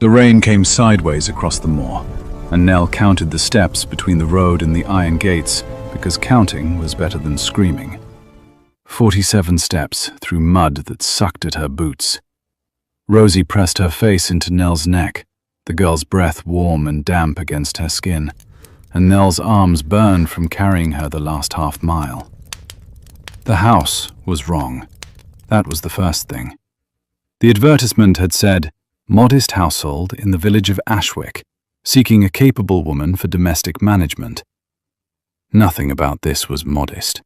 The rain came sideways across the moor, and Nell counted the steps between the road and the iron gates because counting was better than screaming. 47 steps through mud that sucked at her boots. Rosie pressed her face into Nell's neck, the girl's breath warm and damp against her skin, and Nell's arms burned from carrying her the last half-mile. The house was wrong. That was the first thing. The advertisement had said, "Modest household in the village of Ashwick, seeking a capable woman for domestic management." Nothing about this was modest.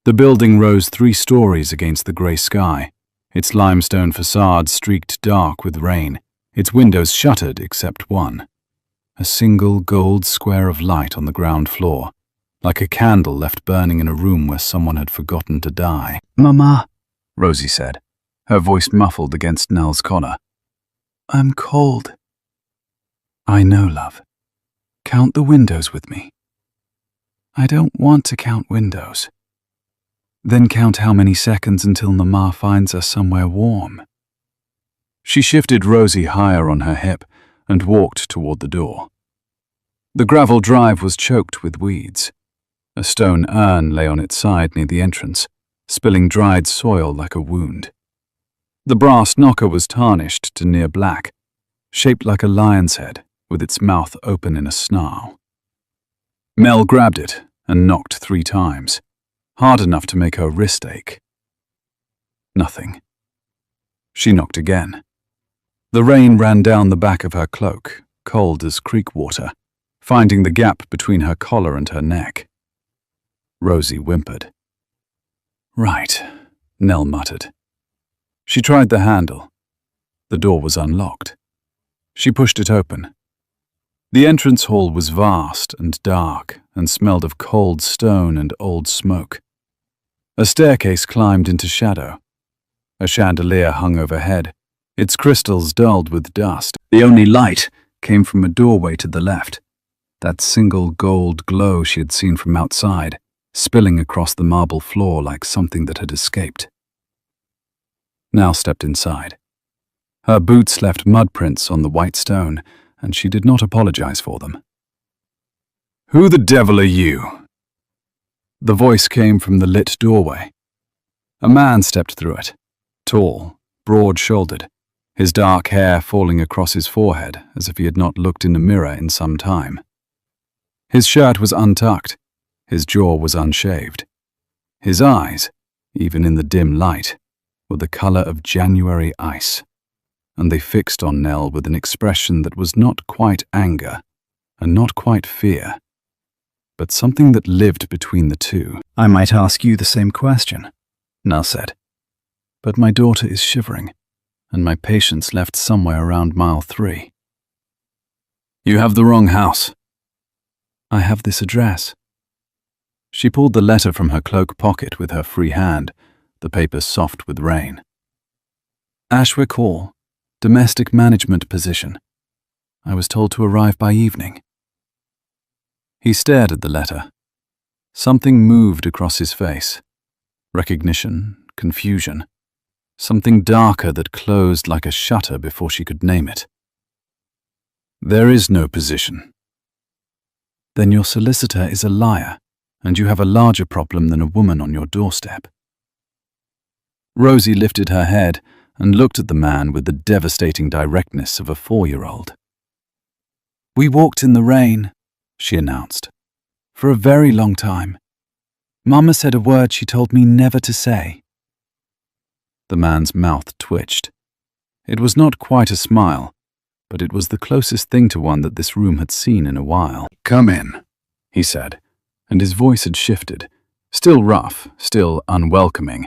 The building rose 3 stories against the grey sky, its limestone facade streaked dark with rain, its windows shuttered except one. A single gold square of light on the ground floor, like a candle left burning in a room where someone had forgotten to die. "Mama," Rosie said, her voice muffled against Nell's collar. "I'm cold." "I know, love. Count the windows with me." "I don't want to count windows." "Then count how many seconds until Mama finds us somewhere warm." She shifted Rosie higher on her hip and walked toward the door. The gravel drive was choked with weeds. A stone urn lay on its side near the entrance, spilling dried soil like a wound. The brass knocker was tarnished to near black, shaped like a lion's head, with its mouth open in a snarl. Mel grabbed it and knocked 3 times, hard enough to make her wrist ache. Nothing. She knocked again. The rain ran down the back of her cloak, cold as creek water, finding the gap between her collar and her neck. Rosie whimpered. "Right," Nell muttered. She tried the handle. The door was unlocked. She pushed it open. The entrance hall was vast and dark and smelled of cold stone and old smoke. A staircase climbed into shadow. A chandelier hung overhead, its crystals dulled with dust. The only light came from a doorway to the left, that single gold glow she had seen from outside, spilling across the marble floor like something that had escaped. Nell stepped inside. Her boots left mud prints on the white stone, and she did not apologize for them. "Who the devil are you?" The voice came from the lit doorway. A man stepped through it, tall, broad-shouldered, his dark hair falling across his forehead as if he had not looked in a mirror in some time. His shirt was untucked, his jaw was unshaved. His eyes, even in the dim light, were the color of January ice, and they fixed on Nell with an expression that was not quite anger and not quite fear, but something that lived between the two. "I might ask you the same question," Nell said, "but my daughter is shivering, and my patience left somewhere around mile 3. You have the wrong house." "I have this address." She pulled the letter from her cloak pocket with her free hand, the paper soft with rain. "Ashwick Hall, domestic management position. I was told to arrive by evening." He stared at the letter. Something moved across his face. Recognition, confusion. Something darker that closed like a shutter before she could name it. "There is no position." "Then your solicitor is a liar, and you have a larger problem than a woman on your doorstep." Rosie lifted her head and looked at the man with the devastating directness of a 4-year-old. "We walked in the rain," she announced, "for a very long time. Mama said a word she told me never to say." The man's mouth twitched. It was not quite a smile, but it was the closest thing to one that this room had seen in a while. "Come in," he said, and his voice had shifted, still rough, still unwelcoming,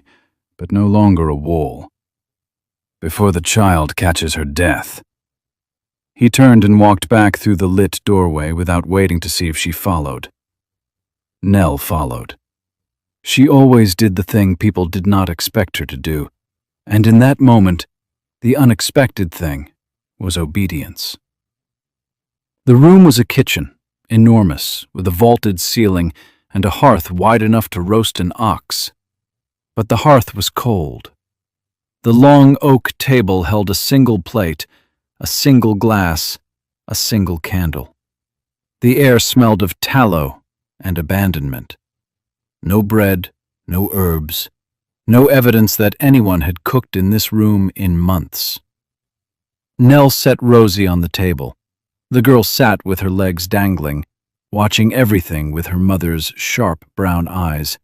but no longer a wall. "Before the child catches her death." He turned and walked back through the lit doorway without waiting to see if she followed. Nell followed. She always did the thing people did not expect her to do, and in that moment, the unexpected thing was obedience. The room was a kitchen, enormous, with a vaulted ceiling and a hearth wide enough to roast an ox. But the hearth was cold. The long oak table held a single plate, a single glass, a single candle. The air smelled of tallow and abandonment. No bread, no herbs, no evidence that anyone had cooked in this room in months. Nell set Rosie on the table. The girl sat with her legs dangling, watching everything with her mother's sharp brown eyes,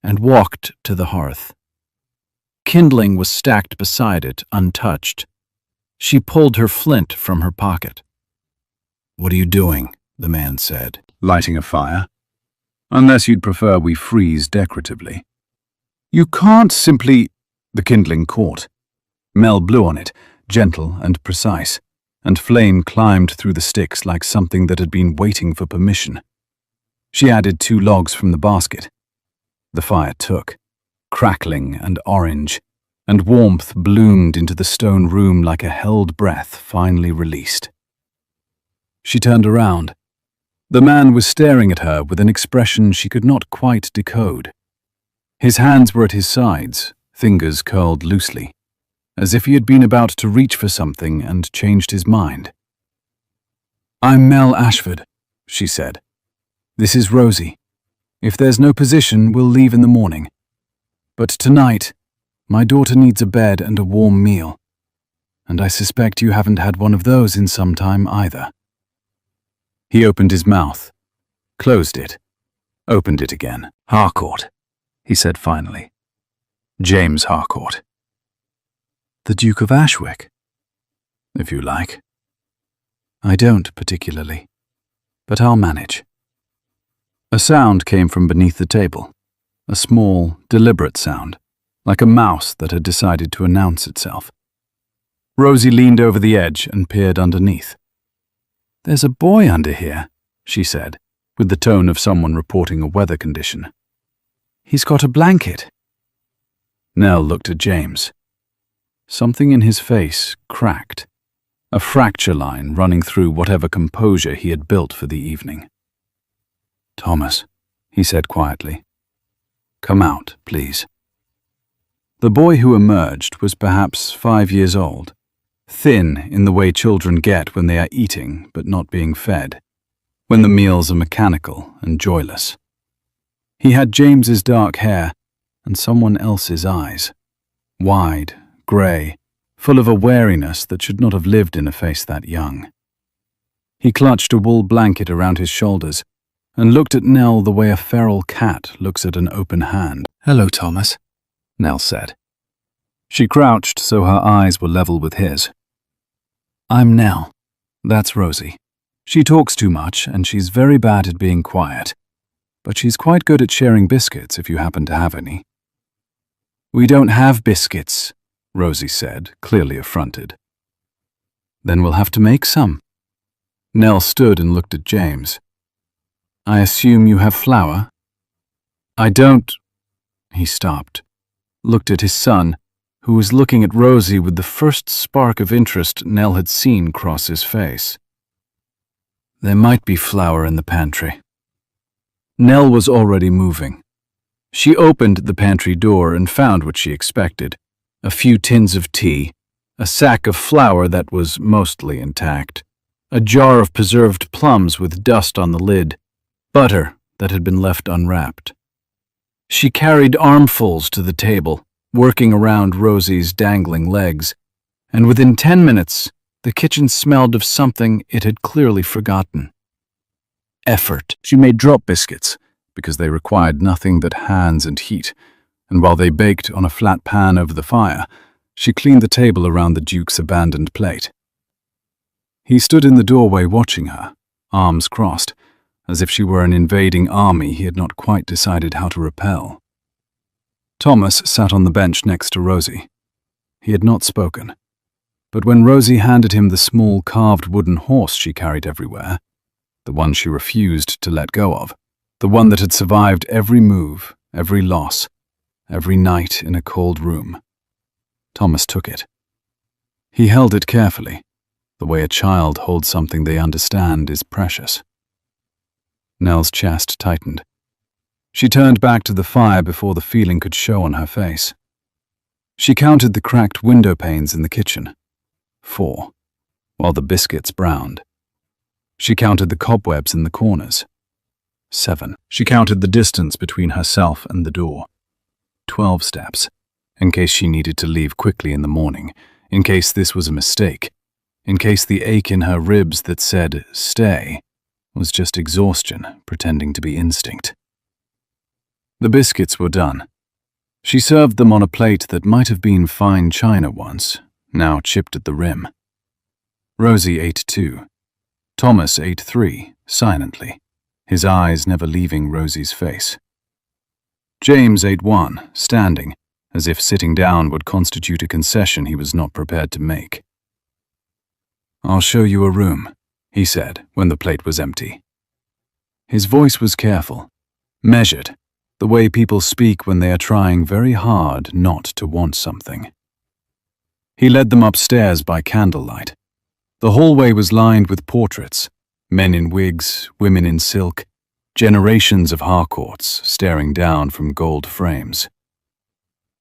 and walked to the hearth. Kindling was stacked beside it, untouched. She pulled her flint from her pocket. "What are you doing?" the man said. "Lighting a fire? Unless you'd prefer we freeze decoratively. You can't simply—" The kindling caught. Mel blew on it, gentle and precise, and flame climbed through the sticks like something that had been waiting for permission. She added 2 logs from the basket. The fire took, crackling and orange, and warmth bloomed into the stone room like a held breath finally released. She turned around. The man was staring at her with an expression she could not quite decode. His hands were at his sides, fingers curled loosely, as if he had been about to reach for something and changed his mind. "I'm Mel Ashford," she said. "This is Rosie. If there's no position, we'll leave in the morning. But tonight, my daughter needs a bed and a warm meal. And I suspect you haven't had one of those in some time either." He opened his mouth, closed it, opened it again. "Harcourt," he said finally. "James Harcourt." "The Duke of Ashwick?" "If you like." "I don't particularly, but I'll manage." A sound came from beneath the table, a small, deliberate sound, like a mouse that had decided to announce itself. Rosie leaned over the edge and peered underneath. "There's a boy under here," she said, with the tone of someone reporting a weather condition. "He's got a blanket." Nell looked at James. Something in his face cracked, a fracture line running through whatever composure he had built for the evening. "Thomas," he said quietly. "Come out, please." The boy who emerged was perhaps 5 years old, thin in the way children get when they are eating but not being fed, when the meals are mechanical and joyless. He had James's dark hair and someone else's eyes, wide, grey, full of a wariness that should not have lived in a face that young. He clutched a wool blanket around his shoulders and looked at Nell the way a feral cat looks at an open hand. "Hello, Thomas," Nell said. She crouched so her eyes were level with his. "I'm Nell. That's Rosie. She talks too much and she's very bad at being quiet, but she's quite good at sharing biscuits if you happen to have any." "We don't have biscuits," Rosie said, clearly affronted. "Then we'll have to make some." Nell stood and looked at James. "I assume you have flour?" "I don't—" He stopped, looked at his son, who was looking at Rosie with the first spark of interest Nell had seen cross his face. "There might be flour in the pantry." Nell was already moving. She opened the pantry door and found what she expected: a few tins of tea, a sack of flour that was mostly intact, a jar of preserved plums with dust on the lid, butter that had been left unwrapped. She carried armfuls to the table, working around Rosie's dangling legs, and within 10 minutes, the kitchen smelled of something it had clearly forgotten. Effort. She made drop biscuits, because they required nothing but hands and heat, and while they baked on a flat pan over the fire, she cleaned the table around the Duke's abandoned plate. He stood in the doorway watching her, arms crossed, as if she were an invading army he had not quite decided how to repel. Thomas sat on the bench next to Rosie. He had not spoken, but when Rosie handed him the small carved wooden horse she carried everywhere, the one she refused to let go of, the one that had survived every move, every loss, every night in a cold room, Thomas took it. He held it carefully, the way a child holds something they understand is precious. Nell's chest tightened. She turned back to the fire before the feeling could show on her face. She counted the cracked window panes in the kitchen. 4. while the biscuits browned. She counted the cobwebs in the corners. 7. She counted the distance between herself and the door. 12 steps, in case she needed to leave quickly in the morning, in case this was a mistake, in case the ache in her ribs that said, "Stay," was just exhaustion pretending to be instinct. The biscuits were done. She served them on a plate that might have been fine china once, now chipped at the rim. Rosie ate 2. Thomas ate 3, silently, his eyes never leaving Rosie's face. James ate 1, standing, as if sitting down would constitute a concession he was not prepared to make. "I'll show you a room," he said when the plate was empty. His voice was careful, measured, the way people speak when they are trying very hard not to want something. He led them upstairs by candlelight. The hallway was lined with portraits, men in wigs, women in silk, generations of Harcourts staring down from gold frames.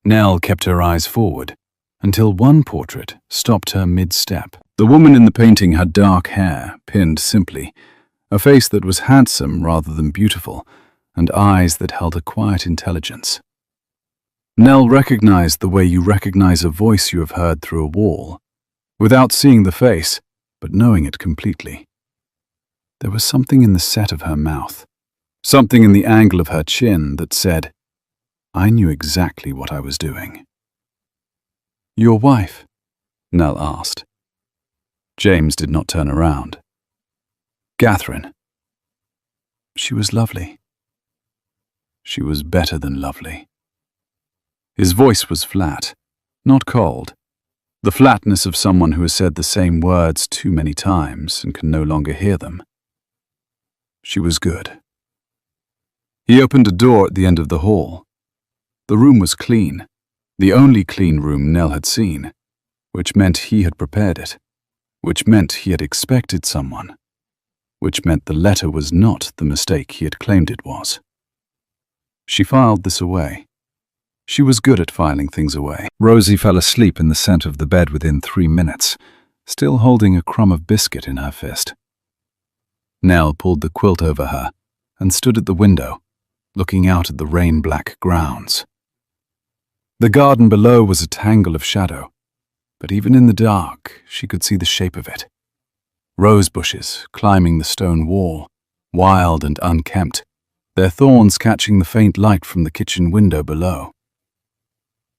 Nell kept her eyes forward until one portrait stopped her mid-step. The woman in the painting had dark hair, pinned simply, a face that was handsome rather than beautiful, and eyes that held a quiet intelligence. Nell recognized the way you recognize a voice you have heard through a wall, without seeing the face, but knowing it completely. There was something in the set of her mouth, something in the angle of her chin that said, "I knew exactly what I was doing." "Your wife?" Nell asked. James did not turn around. "Catherine." "She was lovely." "She was better than lovely." His voice was flat, not cold, the flatness of someone who has said the same words too many times and can no longer hear them. "She was good." He opened a door at the end of the hall. The room was clean, the only clean room Nell had seen, which meant he had prepared it, which meant he had expected someone, which meant the letter was not the mistake he had claimed it was. She filed this away. She was good at filing things away. Rosie fell asleep in the center of the bed within 3 minutes, still holding a crumb of biscuit in her fist. Nell pulled the quilt over her and stood at the window, looking out at the rain-black grounds. The garden below was a tangle of shadow, but even in the dark, she could see the shape of it. Rose bushes climbing the stone wall, wild and unkempt, their thorns catching the faint light from the kitchen window below.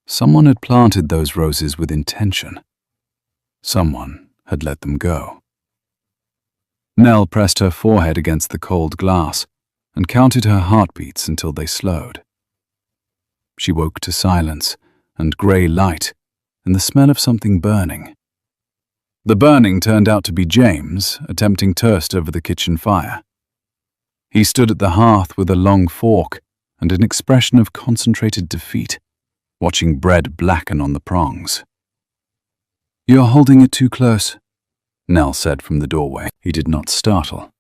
Someone had planted those roses with intention. Someone had let them go. Nell pressed her forehead against the cold glass and counted her heartbeats until they slowed. She woke to silence and grey light and the smell of something burning. The burning turned out to be James attempting toast over the kitchen fire. He stood at the hearth with a long fork and an expression of concentrated defeat, watching bread blacken on the prongs. "You're holding it too close," Nell said from the doorway. He did not startle.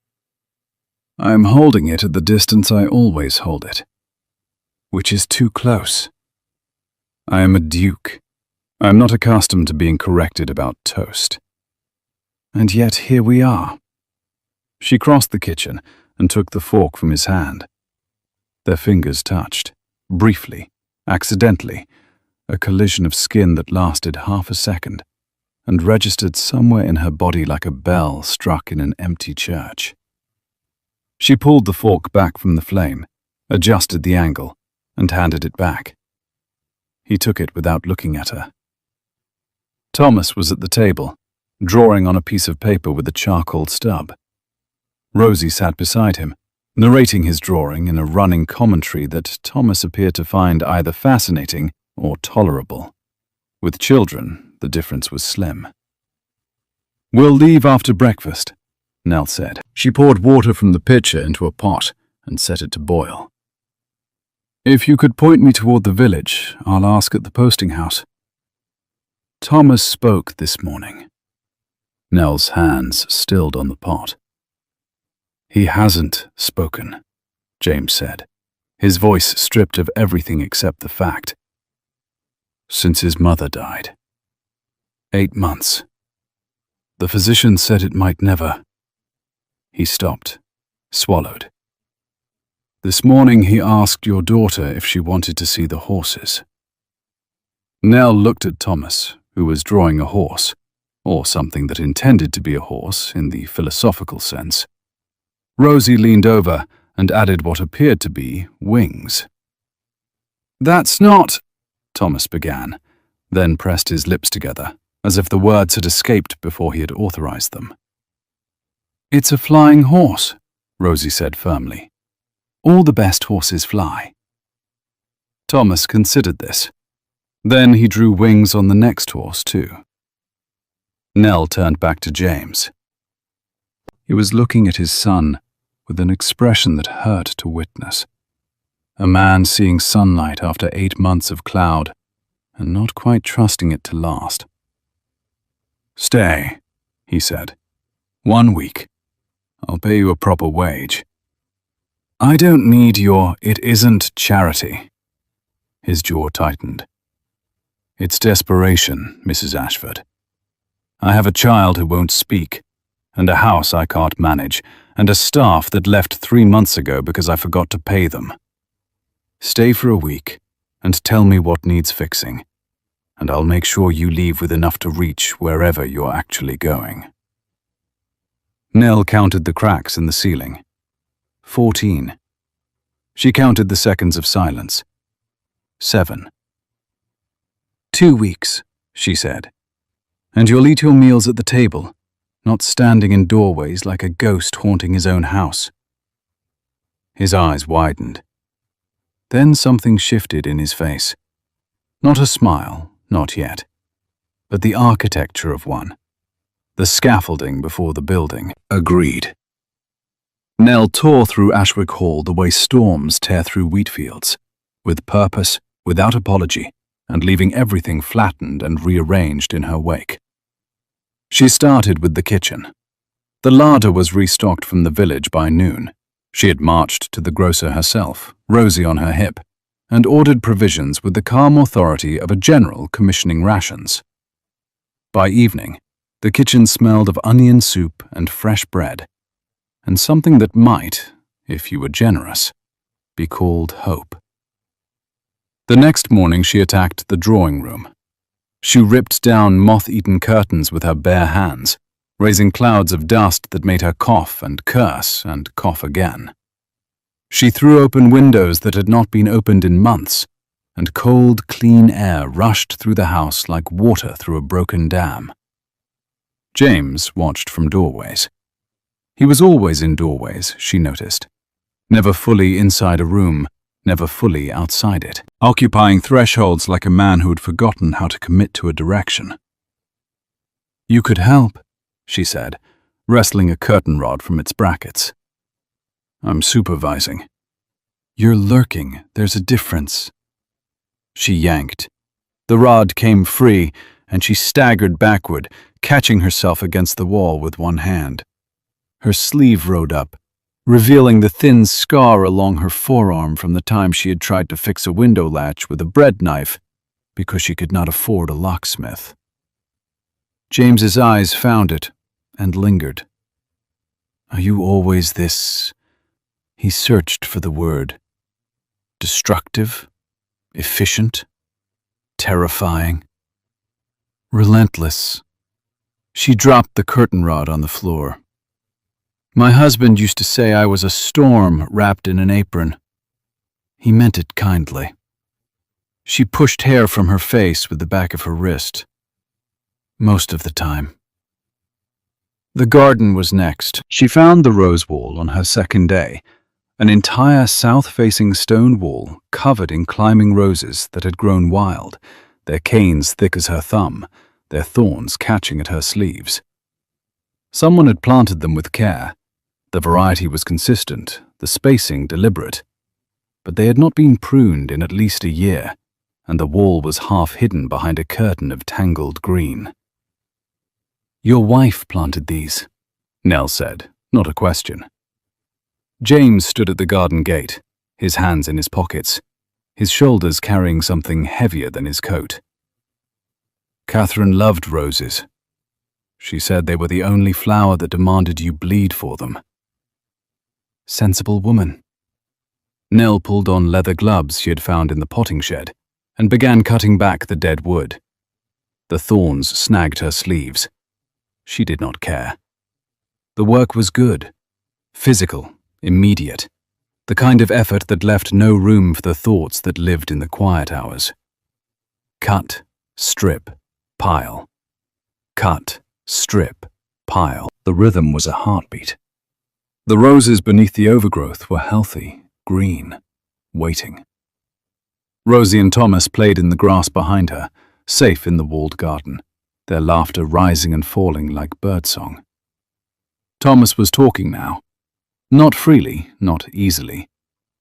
"I am holding it at the distance I always hold it, which is too close. I am a duke. I am not accustomed to being corrected about toast. And yet here we are." She crossed the kitchen and took the fork from his hand. Their fingers touched, briefly, accidentally, a collision of skin that lasted half a second and registered somewhere in her body like a bell struck in an empty church. She pulled the fork back from the flame, adjusted the angle, and handed it back. He took it without looking at her. Thomas was at the table, drawing on a piece of paper with a charcoal stub. Rosie sat beside him, narrating his drawing in a running commentary that Thomas appeared to find either fascinating or tolerable. With children, the difference was slim. "We'll leave after breakfast," Nell said. She poured water from the pitcher into a pot and set it to boil. "If you could point me toward the village, I'll ask at the posting house." "Thomas spoke this morning." Nell's hands stilled on the pot. "He hasn't spoken," James said, his voice stripped of everything except the fact. "Since his mother died. 8 months. The physician said it might never. He stopped, swallowed. This morning he asked your daughter if she wanted to see the horses. Nell looked at Thomas, who was drawing a horse, or something that intended to be a horse in the philosophical sense. Rosie leaned over and added what appeared to be wings. "That's not," Thomas began, then pressed his lips together, as if the words had escaped before he had authorized them. "It's a flying horse," Rosie said firmly. "All the best horses fly." Thomas considered this. Then he drew wings on the next horse, too. Nell turned back to James. He was looking at his son with an expression that hurt to witness. A man seeing sunlight after 8 months of cloud and not quite trusting it to last. "Stay," he said. "1 week. I'll pay you a proper wage." "I don't need your it isn't charity." His jaw tightened. "It's desperation, Mrs. Ashford. I have a child who won't speak, and a house I can't manage, and a staff that left 3 months ago because I forgot to pay them. Stay for a week and tell me what needs fixing, and I'll make sure you leave with enough to reach wherever you're actually going." Nell counted the cracks in the ceiling. 14. She counted the seconds of silence. 7. 2 weeks, she said. "And you'll eat your meals at the table, not standing in doorways like a ghost haunting his own house." His eyes widened. Then something shifted in his face. Not a smile, not yet, but the architecture of one. The scaffolding before the building. Agreed. Nell tore through Ashwick Hall the way storms tear through wheat fields, with purpose, without apology, and leaving everything flattened and rearranged in her wake. She started with the kitchen. The larder was restocked from the village by noon. She had marched to the grocer herself, Rosie on her hip, and ordered provisions with the calm authority of a general commissioning rations. By evening, the kitchen smelled of onion soup and fresh bread, and something that might, if you were generous, be called hope. The next morning she attacked the drawing room. She ripped down moth-eaten curtains with her bare hands, raising clouds of dust that made her cough and cough again. She threw open windows that had not been opened in months, and cold, clean air rushed through the house like water through a broken dam. James watched from doorways. He was always in doorways, she noticed. Never fully inside a room, never fully outside it, occupying thresholds like a man who had forgotten how to commit to a direction. "You could help," she said, wrestling a curtain rod from its brackets. "I'm supervising." "You're lurking. There's a difference." She yanked. The rod came free, and she staggered backward, catching herself against the wall with one hand. Her sleeve rode up, revealing the thin scar along her forearm from the time she had tried to fix a window latch with a bread knife because she could not afford a locksmith. James's eyes found it and lingered. "Are you always this?" He searched for the word. "Destructive? Efficient? Terrifying? Relentless?" She dropped the curtain rod on the floor. "My husband used to say I was a storm wrapped in an apron. He meant it kindly." She pushed hair from her face with the back of her wrist. "Most of the time." The garden was next. She found the rose wall on her second day, an entire south-facing stone wall covered in climbing roses that had grown wild, their canes thick as her thumb, their thorns catching at her sleeves. Someone had planted them with care. The variety was consistent, the spacing deliberate. But they had not been pruned in at least a year, and the wall was half hidden behind a curtain of tangled green. "Your wife planted these," Nell said, not a question. James stood at the garden gate, his hands in his pockets, his shoulders carrying something heavier than his coat. "Catherine loved roses." She said they were the only flower that demanded you bleed for them. Sensible woman. Nell pulled on leather gloves she had found in the potting shed and began cutting back the dead wood. The thorns snagged her sleeves. She did not care. The work was good, physical, immediate, the kind of effort that left no room for the thoughts that lived in the quiet hours. Cut, strip, pile. Cut, strip, pile. The rhythm was a heartbeat. The roses beneath the overgrowth were healthy, green, waiting. Rosie and Thomas played in the grass behind her, safe in the walled garden, their laughter rising and falling like birdsong. Thomas was talking now, not freely, not easily,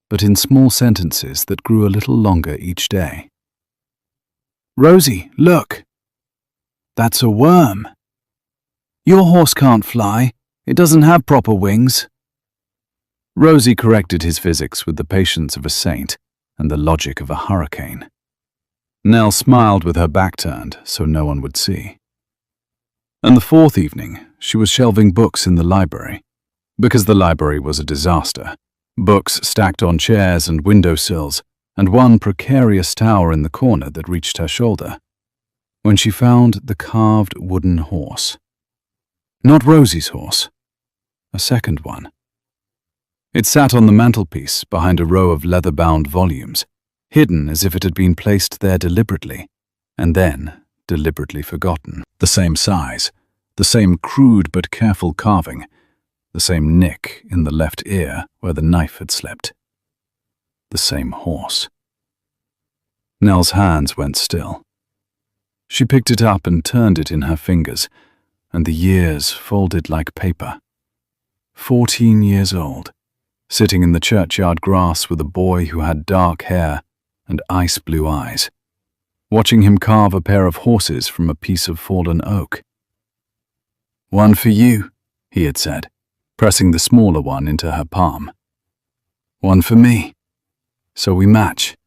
but in small sentences that grew a little longer each day. Rosie, look! That's a worm. Your horse can't fly. It doesn't have proper wings. Rosie corrected his physics with the patience of a saint and the logic of a hurricane. Nell smiled with her back turned so no one would see. And the fourth evening, she was shelving books in the library, because the library was a disaster. Books stacked on chairs and windowsills, and one precarious tower in the corner that reached her shoulder, when she found the carved wooden horse. Not Rosie's horse, a second one. It sat on the mantelpiece behind a row of leather-bound volumes, hidden as if it had been placed there deliberately, and then deliberately forgotten. The same size, the same crude but careful carving, the same nick in the left ear where the knife had slipped. The same horse. Nell's hands went still. She picked it up and turned it in her fingers, and the years folded like paper. 14 years old, sitting in the churchyard grass with a boy who had dark hair and ice-blue eyes, watching him carve a pair of horses from a piece of fallen oak. "One for you," he had said, pressing the smaller one into her palm. "One for me, so we match."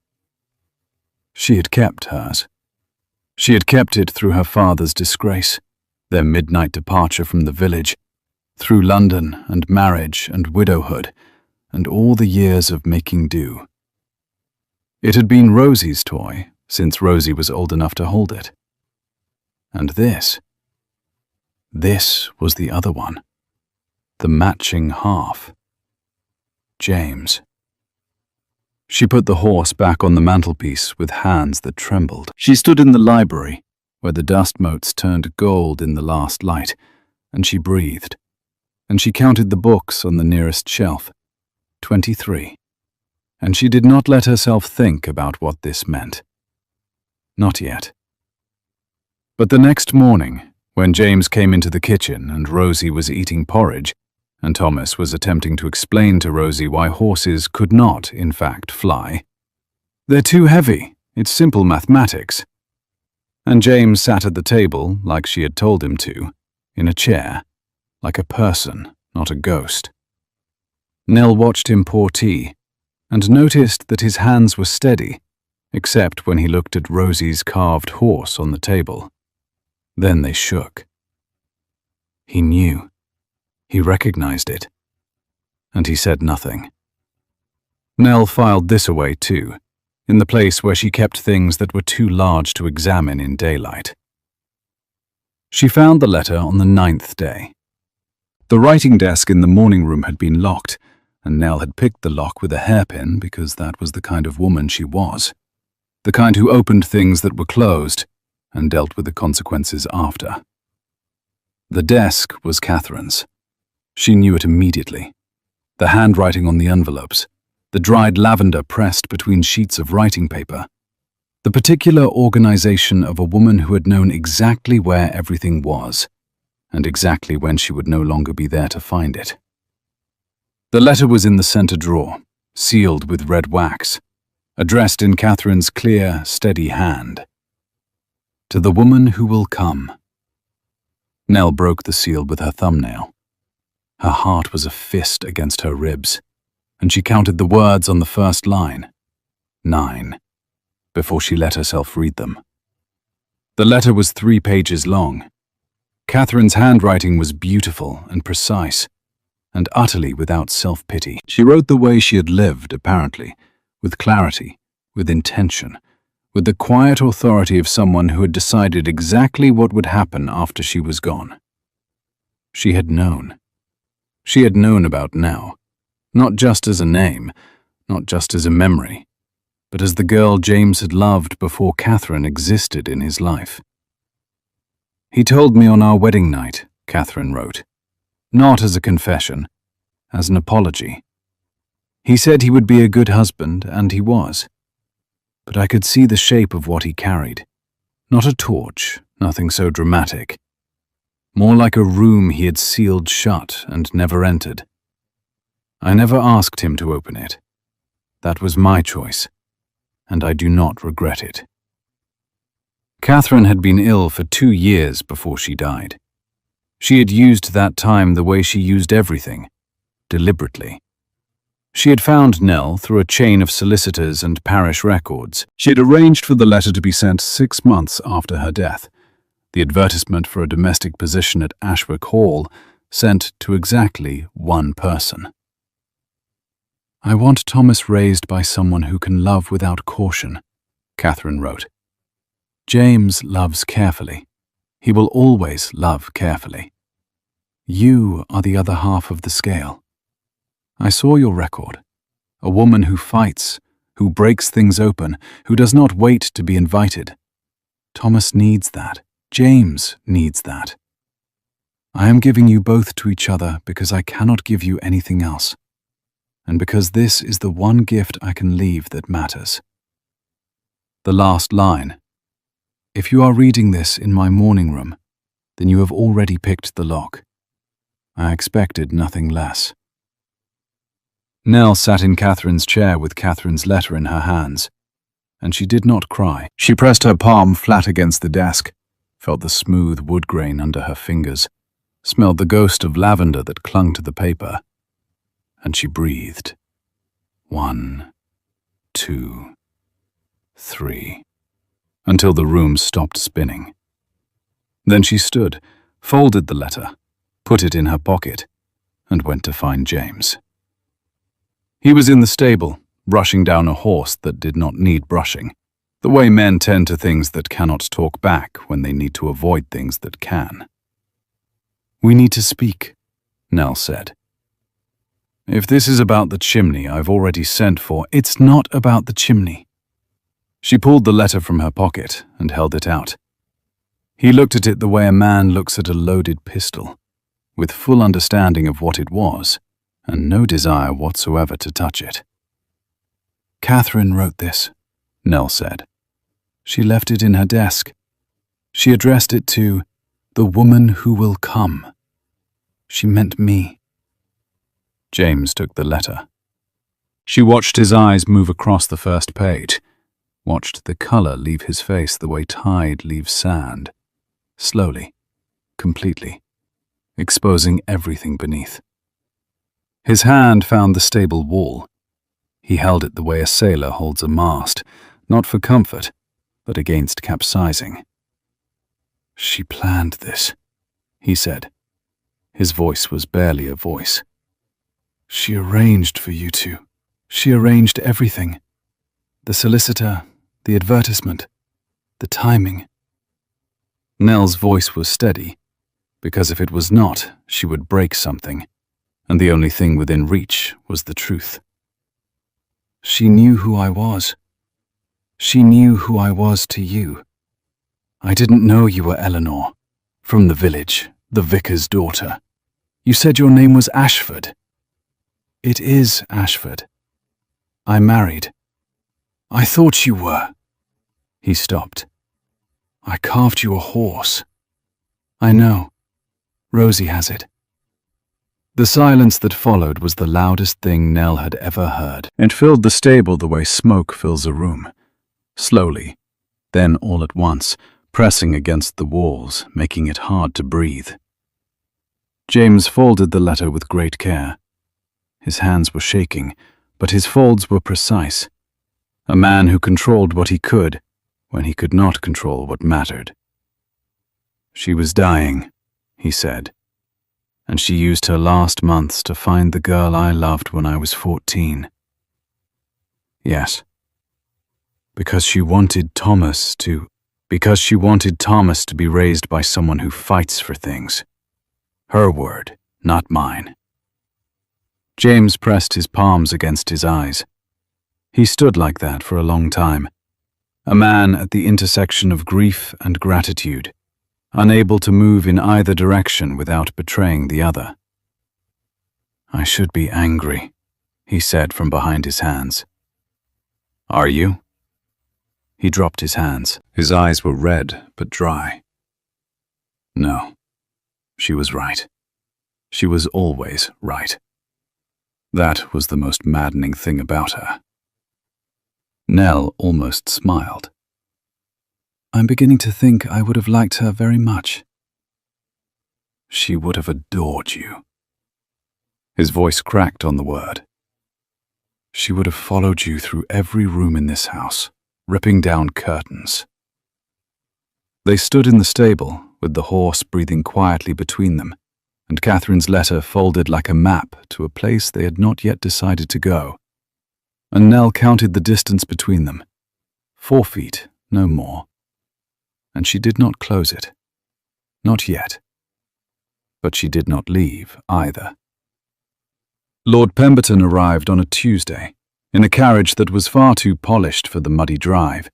She had kept hers. She had kept it through her father's disgrace, their midnight departure from the village, through London and marriage and widowhood, and all the years of making do. It had been Rosie's toy since Rosie was old enough to hold it. And this was the other one, the matching half. James. She put the horse back on the mantelpiece with hands that trembled. She stood in the library, where the dust motes turned gold in the last light, and she breathed. And she counted the books on the nearest shelf, 23. And she did not let herself think about what this meant. Not yet. But the next morning, when James came into the kitchen and Rosie was eating porridge, and Thomas was attempting to explain to Rosie why horses could not, in fact, fly. "They're too heavy. It's simple mathematics." And James sat at the table, like she had told him to, in a chair, like a person, not a ghost. Nell watched him pour tea, and noticed that his hands were steady, except when he looked at Rosie's carved horse on the table. Then they shook. He knew. He recognized it. And he said nothing. Nell filed this away too, in the place where she kept things that were too large to examine in daylight. She found the letter on the 9th day. The writing desk in the morning room had been locked, and Nell had picked the lock with a hairpin because that was the kind of woman she was, the kind who opened things that were closed and dealt with the consequences after. The desk was Catherine's. She knew it immediately. The handwriting on the envelopes, the dried lavender pressed between sheets of writing paper, the particular organization of a woman who had known exactly where everything was, and exactly when she would no longer be there to find it. The letter was in the center drawer, sealed with red wax, addressed in Catherine's clear, steady hand. To the woman who will come. Nell broke the seal with her thumbnail. Her heart was a fist against her ribs, and she counted the words on the first line, 9, before she let herself read them. The letter was 3 pages long. Catherine's handwriting was beautiful and precise, and utterly without self-pity. She wrote the way she had lived, apparently, with clarity, with intention, with the quiet authority of someone who had decided exactly what would happen after she was gone. She had known. She had known about Nell, not just as a name, not just as a memory, but as the girl James had loved before Catherine existed in his life. He told me on our wedding night, Catherine wrote, not as a confession, as an apology. He said he would be a good husband, and he was. But I could see the shape of what he carried. Not a torch, nothing so dramatic. More like a room he had sealed shut and never entered. I never asked him to open it. That was my choice, and I do not regret it. Catherine had been ill for 2 years before she died. She had used that time the way she used everything, deliberately. She had found Nell through a chain of solicitors and parish records. She had arranged for the letter to be sent 6 months after her death. The advertisement for a domestic position at Ashwick Hall sent to exactly one person. I want Thomas raised by someone who can love without caution, Catherine wrote. James loves carefully. He will always love carefully. You are the other half of the scale. I saw your record. A woman who fights, who breaks things open, who does not wait to be invited. Thomas needs that. James needs that. I am giving you both to each other because I cannot give you anything else, and because this is the one gift I can leave that matters. The last line. If you are reading this in my morning room, then you have already picked the lock. I expected nothing less. Nell sat in Catherine's chair with Catherine's letter in her hands, and she did not cry. She pressed her palm flat against the desk, felt the smooth wood grain under her fingers, smelled the ghost of lavender that clung to the paper, and she breathed. 1, 2, 3, until the room stopped spinning. Then she stood, folded the letter, put it in her pocket, and went to find James. He was in the stable, brushing down a horse that did not need brushing, the way men tend to things that cannot talk back when they need to avoid things that can. We need to speak, Nell said. If this is about the chimney I've already sent for, it's not about the chimney. She pulled the letter from her pocket and held it out. He looked at it the way a man looks at a loaded pistol, with full understanding of what it was, and no desire whatsoever to touch it. Catherine wrote this, Nell said. She left it in her desk. She addressed it to the woman who will come. She meant me. James took the letter. She watched his eyes move across the first page, watched the color leave his face the way tide leaves sand, slowly, completely, exposing everything beneath. His hand found the stable wall. He held it the way a sailor holds a mast, not for comfort, but against capsizing. She planned this, he said. His voice was barely a voice. She arranged for you two. She arranged everything. The solicitor, the advertisement, the timing. Nell's voice was steady, because if it was not, she would break something, and the only thing within reach was the truth. She knew who I was. She knew who I was to you. I didn't know you were Eleanor, from the village, the vicar's daughter. You said your name was Ashford. It is Ashford. I married. I thought you were. He stopped. I carved you a horse. I know. Rosie has it. The silence that followed was the loudest thing Nell had ever heard. It filled the stable the way smoke fills a room. Slowly, then all at once, pressing against the walls, making it hard to breathe. James folded the letter with great care. His hands were shaking, but his folds were precise. A man who controlled what he could, when he could not control what mattered. She was dying, he said. And she used her last months to find the girl I loved when I was 14. Yes. Because she wanted Thomas to be raised by someone who fights for things. Her word, not mine. James pressed his palms against his eyes. He stood like that for a long time, a man at the intersection of grief and gratitude, unable to move in either direction without betraying the other. I should be angry, he said from behind his hands. Are you? He dropped his hands. His eyes were red but dry. No, she was right. She was always right. That was the most maddening thing about her. Nell almost smiled. I'm beginning to think I would have liked her very much. She would have adored you. His voice cracked on the word. She would have followed you through every room in this house, ripping down curtains. They stood in the stable, with the horse breathing quietly between them, and Catherine's letter folded like a map to a place they had not yet decided to go. And Nell counted the distance between them. 4 feet, no more. And she did not close it. Not yet. But she did not leave either. Lord Pemberton arrived on a Tuesday, in a carriage that was far too polished for the muddy drive,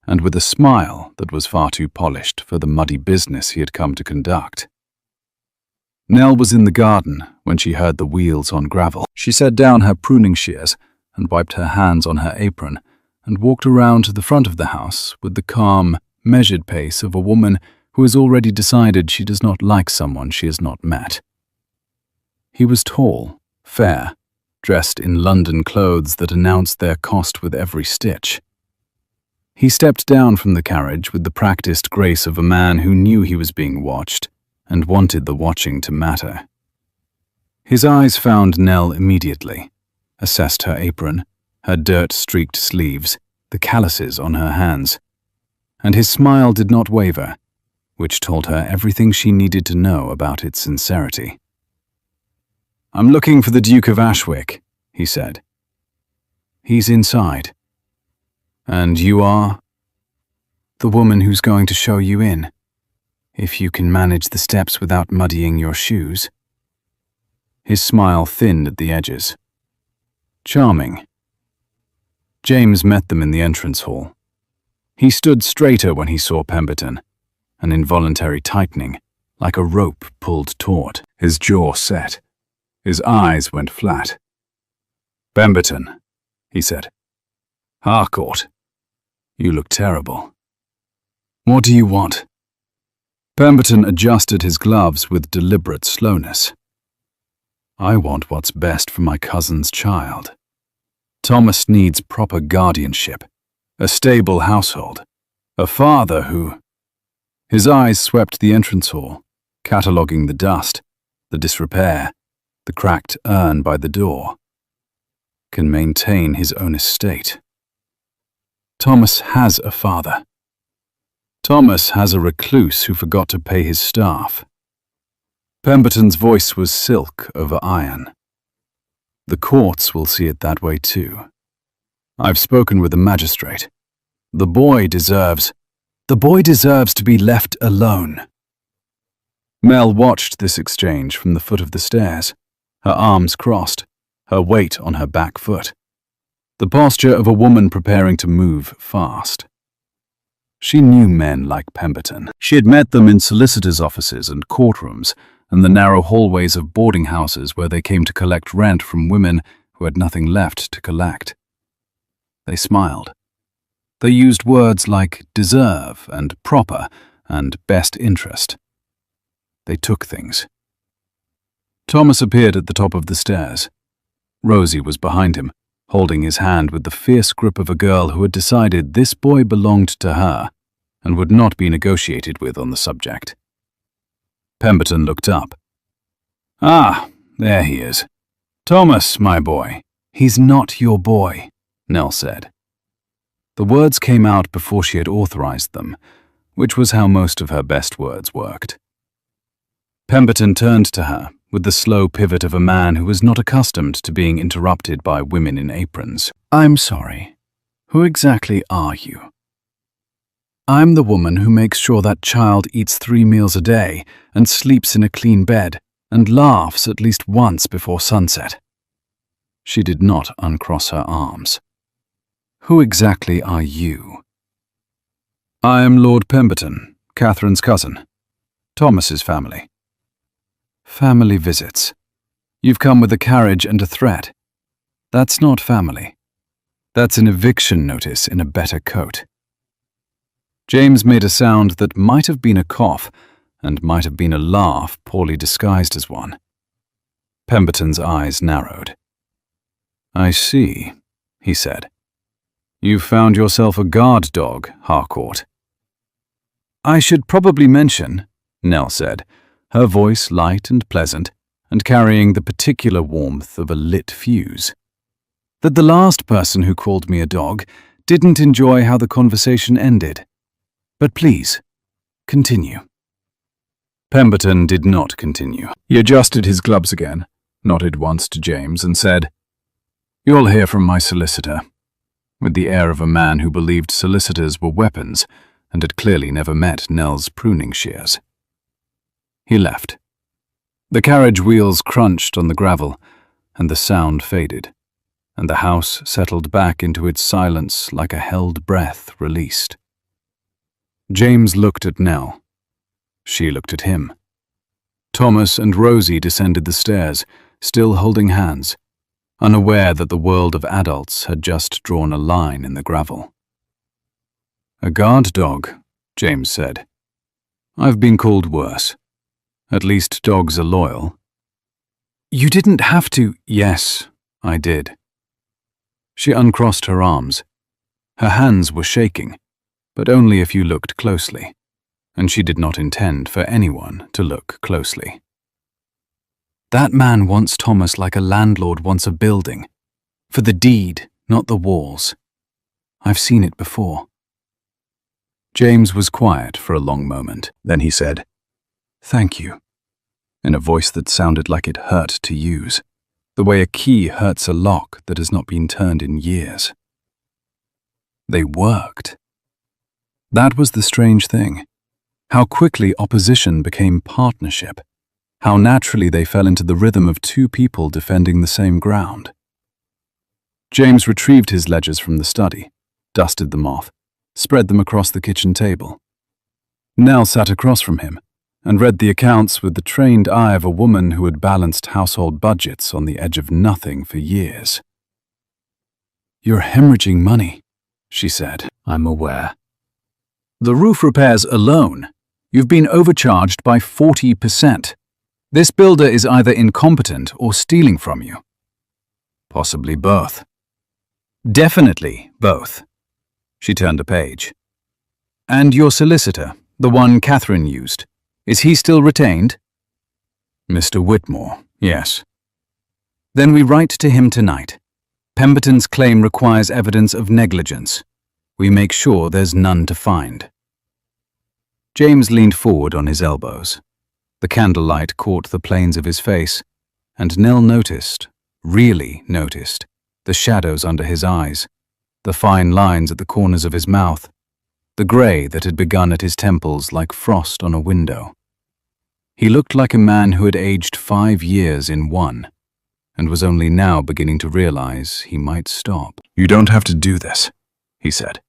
and with a smile that was far too polished for the muddy business he had come to conduct. Nell was in the garden when she heard the wheels on gravel. She set down her pruning shears and wiped her hands on her apron and walked around to the front of the house with the calm, measured pace of a woman who has already decided she does not like someone she has not met. He was tall, fair, dressed in London clothes that announced their cost with every stitch. He stepped down from the carriage with the practiced grace of a man who knew he was being watched and wanted the watching to matter. His eyes found Nell immediately, assessed her apron, her dirt-streaked sleeves, the calluses on her hands, and his smile did not waver, which told her everything she needed to know about its sincerity. I'm looking for the Duke of Ashwick, he said. He's inside. And you are? The woman who's going to show you in, if you can manage the steps without muddying your shoes. His smile thinned at the edges. Charming. James met them in the entrance hall. He stood straighter when he saw Pemberton, an involuntary tightening, like a rope pulled taut. His jaw set. His eyes went flat. Pemberton, he said. Harcourt, you look terrible. What do you want? Pemberton adjusted his gloves with deliberate slowness. I want what's best for my cousin's child. Thomas needs proper guardianship, a stable household, a father who... His eyes swept the entrance hall, cataloguing the dust, the disrepair, the cracked urn by the door. Can maintain his own estate. Thomas has a father. Thomas has a recluse who forgot to pay his staff. Pemberton's voice was silk over iron. The courts will see it that way too. I've spoken with the magistrate. The boy deserves to be left alone. Mel watched this exchange from the foot of the stairs, her arms crossed, her weight on her back foot. The posture of a woman preparing to move fast. She knew men like Pemberton. She had met them in solicitors' offices and courtrooms, and the narrow hallways of boarding houses where they came to collect rent from women who had nothing left to collect. They smiled. They used words like deserve and proper and best interest. They took things. Thomas appeared at the top of the stairs. Rosie was behind him, holding his hand with the fierce grip of a girl who had decided this boy belonged to her and would not be negotiated with on the subject. Pemberton looked up. Ah, there he is. Thomas, my boy. He's not your boy, Nell said. The words came out before she had authorized them, which was how most of her best words worked. Pemberton turned to her with the slow pivot of a man who was not accustomed to being interrupted by women in aprons. I'm sorry. Who exactly are you? I'm the woman who makes sure that child eats 3 meals a day and sleeps in a clean bed and laughs at least once before sunset. She did not uncross her arms. Who exactly are you? I am Lord Pemberton, Catherine's cousin. Thomas's family. Family visits. You've come with a carriage and a threat. That's not family. That's an eviction notice in a better coat. James made a sound that might have been a cough and might have been a laugh poorly disguised as one. Pemberton's eyes narrowed. I see, he said. You've found yourself a guard dog, Harcourt. I should probably mention, Nell said, her voice light and pleasant, and carrying the particular warmth of a lit fuse, that the last person who called me a dog didn't enjoy how the conversation ended. But please, continue. Pemberton did not continue. He adjusted his gloves again, nodded once to James, and said, You'll hear from my solicitor, with the air of a man who believed solicitors were weapons and had clearly never met Nell's pruning shears. He left. The carriage wheels crunched on the gravel, and the sound faded, and the house settled back into its silence like a held breath released. James looked at Nell. She looked at him. Thomas and Rosie descended the stairs, still holding hands, unaware that the world of adults had just drawn a line in the gravel. A guard dog, James said. I've been called worse. At least dogs are loyal. You didn't have to. Yes, I did. She uncrossed her arms. Her hands were shaking, but only if you looked closely, and she did not intend for anyone to look closely. That man wants Thomas like a landlord wants a building, for the deed, not the walls. I've seen it before. James was quiet for a long moment. Then he said, Thank you, in a voice that sounded like it hurt to use, the way a key hurts a lock that has not been turned in years. They worked. That was the strange thing. How quickly opposition became partnership. How naturally they fell into the rhythm of two people defending the same ground. James retrieved his ledgers from the study, dusted them off, spread them across the kitchen table. Nell sat across from him and read the accounts with the trained eye of a woman who had balanced household budgets on the edge of nothing for years. You're hemorrhaging money, she said. I'm aware. The roof repairs alone, you've been overcharged by 40%. This builder is either incompetent or stealing from you. Possibly both. Definitely both. She turned a page. And your solicitor, the one Catherine used, is he still retained? Mr. Whitmore, yes. Then we write to him tonight. Pemberton's claim requires evidence of negligence. We make sure there's none to find. James leaned forward on his elbows. The candlelight caught the planes of his face, and Nell noticed, really noticed, the shadows under his eyes, the fine lines at the corners of his mouth, the grey that had begun at his temples like frost on a window. He looked like a man who had aged 5 years in one, and was only now beginning to realize he might stop. You don't have to do this, he said.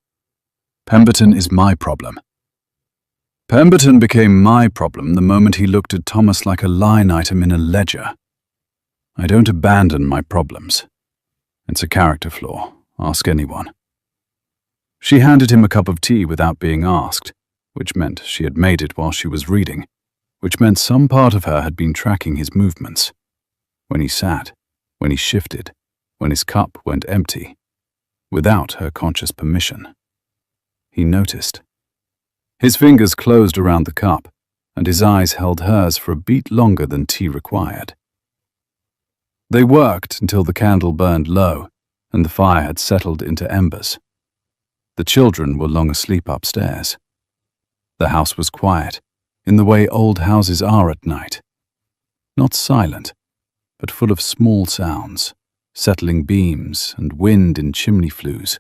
Pemberton is my problem. Pemberton became my problem the moment he looked at Thomas like a line item in a ledger. I don't abandon my problems. It's a character flaw. Ask anyone. She handed him a cup of tea without being asked, which meant she had made it while she was reading, which meant some part of her had been tracking his movements. When he sat, when he shifted, when his cup went empty, without her conscious permission. He noticed. His fingers closed around the cup, and his eyes held hers for a beat longer than tea required. They worked until the candle burned low, and the fire had settled into embers. The children were long asleep upstairs. The house was quiet, in the way old houses are at night, not silent, but full of small sounds, settling beams and wind in chimney flues,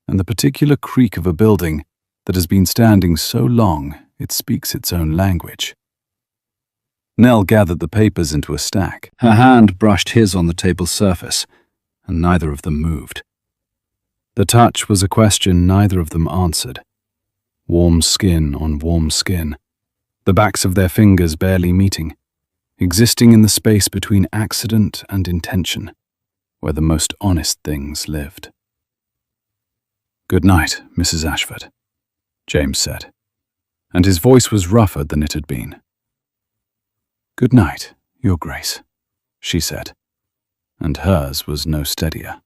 and the particular creak of a building that has been standing so long it speaks its own language. Nell gathered the papers into a stack. Her hand brushed his on the table's surface, and neither of them moved. The touch was a question neither of them answered. Warm skin on warm skin, the backs of their fingers barely meeting, existing in the space between accident and intention, where the most honest things lived. "Good night, Mrs. Ashford," James said, and his voice was rougher than it had been. "Good night, Your Grace," she said, and hers was no steadier.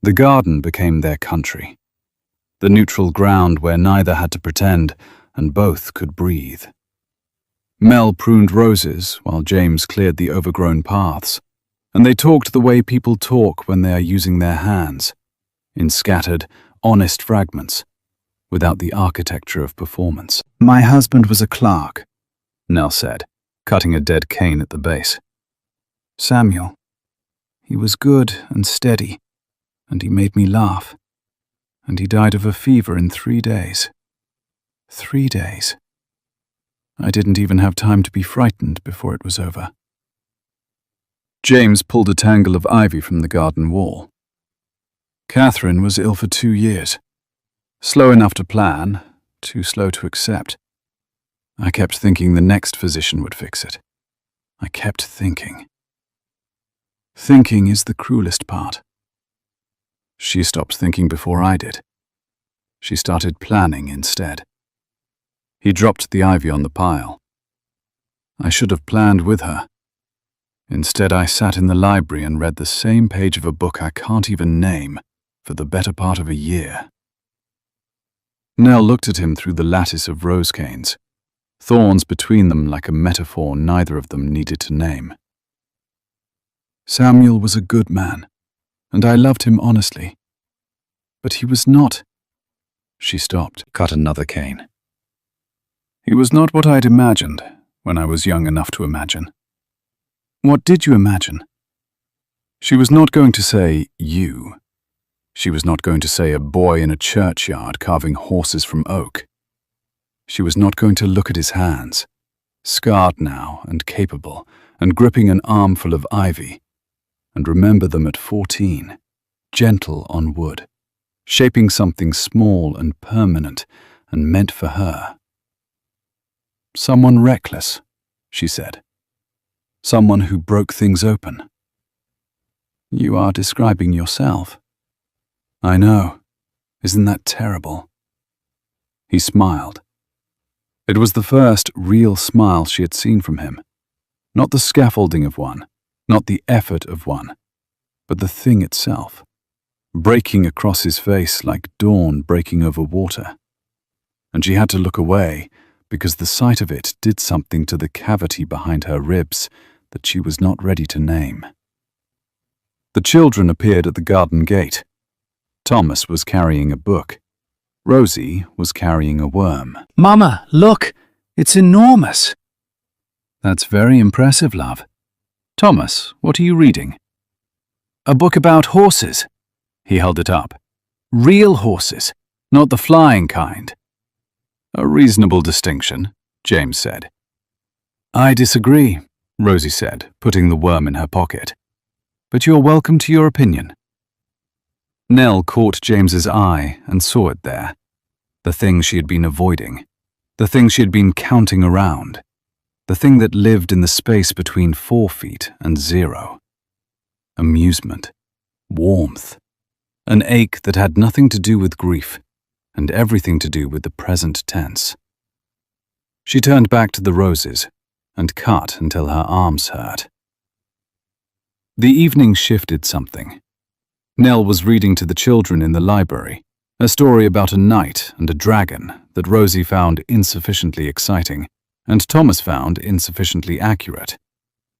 The garden became their country, the neutral ground where neither had to pretend and both could breathe. Mel pruned roses while James cleared the overgrown paths, and they talked the way people talk when they are using their hands, in scattered, honest fragments, without the architecture of performance. "My husband was a clerk," Nell said, cutting a dead cane at the base. "Samuel. He was good and steady, and he made me laugh. And he died of a fever in 3 days. 3 days. I didn't even have time to be frightened before it was over." James pulled a tangle of ivy from the garden wall. "Catherine was ill for 2 years. Slow enough to plan, too slow to accept. I kept thinking the next physician would fix it. I kept thinking. Thinking is the cruelest part. She stopped thinking before I did. She started planning instead." He dropped the ivy on the pile. "I should have planned with her. Instead, I sat in the library and read the same page of a book I can't even name for the better part of a year." Nell looked at him through the lattice of rose canes, thorns between them like a metaphor neither of them needed to name. "Samuel was a good man, and I loved him honestly. But he was not—" She stopped, cut another cane. "He was not what I'd imagined when I was young enough to imagine." "What did you imagine?" She was not going to say you. She was not going to say a boy in a churchyard carving horses from oak. She was not going to look at his hands, scarred now and capable, and gripping an armful of ivy, and remember them at 14, gentle on wood, shaping something small and permanent and meant for her. "Someone reckless," she said. "Someone who broke things open." "You are describing yourself." "I know. Isn't that terrible?" He smiled. It was the first real smile she had seen from him. Not the scaffolding of one, not the effort of one, but the thing itself, breaking across his face like dawn breaking over water. And she had to look away because the sight of it did something to the cavity behind her ribs that she was not ready to name. The children appeared at the garden gate. Thomas was carrying a book. Rosie was carrying a worm. "Mama, look! It's enormous!" "That's very impressive, love. Thomas, what are you reading?" "A book about horses." He held it up. "Real horses, not the flying kind." "A reasonable distinction," James said. "I disagree," Rosie said, putting the worm in her pocket. "But you're welcome to your opinion." Nell caught James's eye and saw it there. The thing she had been avoiding. The thing she had been counting around. The thing that lived in the space between 4 feet and 0. Amusement. Warmth. An ache that had nothing to do with grief and everything to do with the present tense. She turned back to the roses and cut until her arms hurt. The evening shifted something. Nell was reading to the children in the library, a story about a knight and a dragon that Rosie found insufficiently exciting, and Thomas found insufficiently accurate,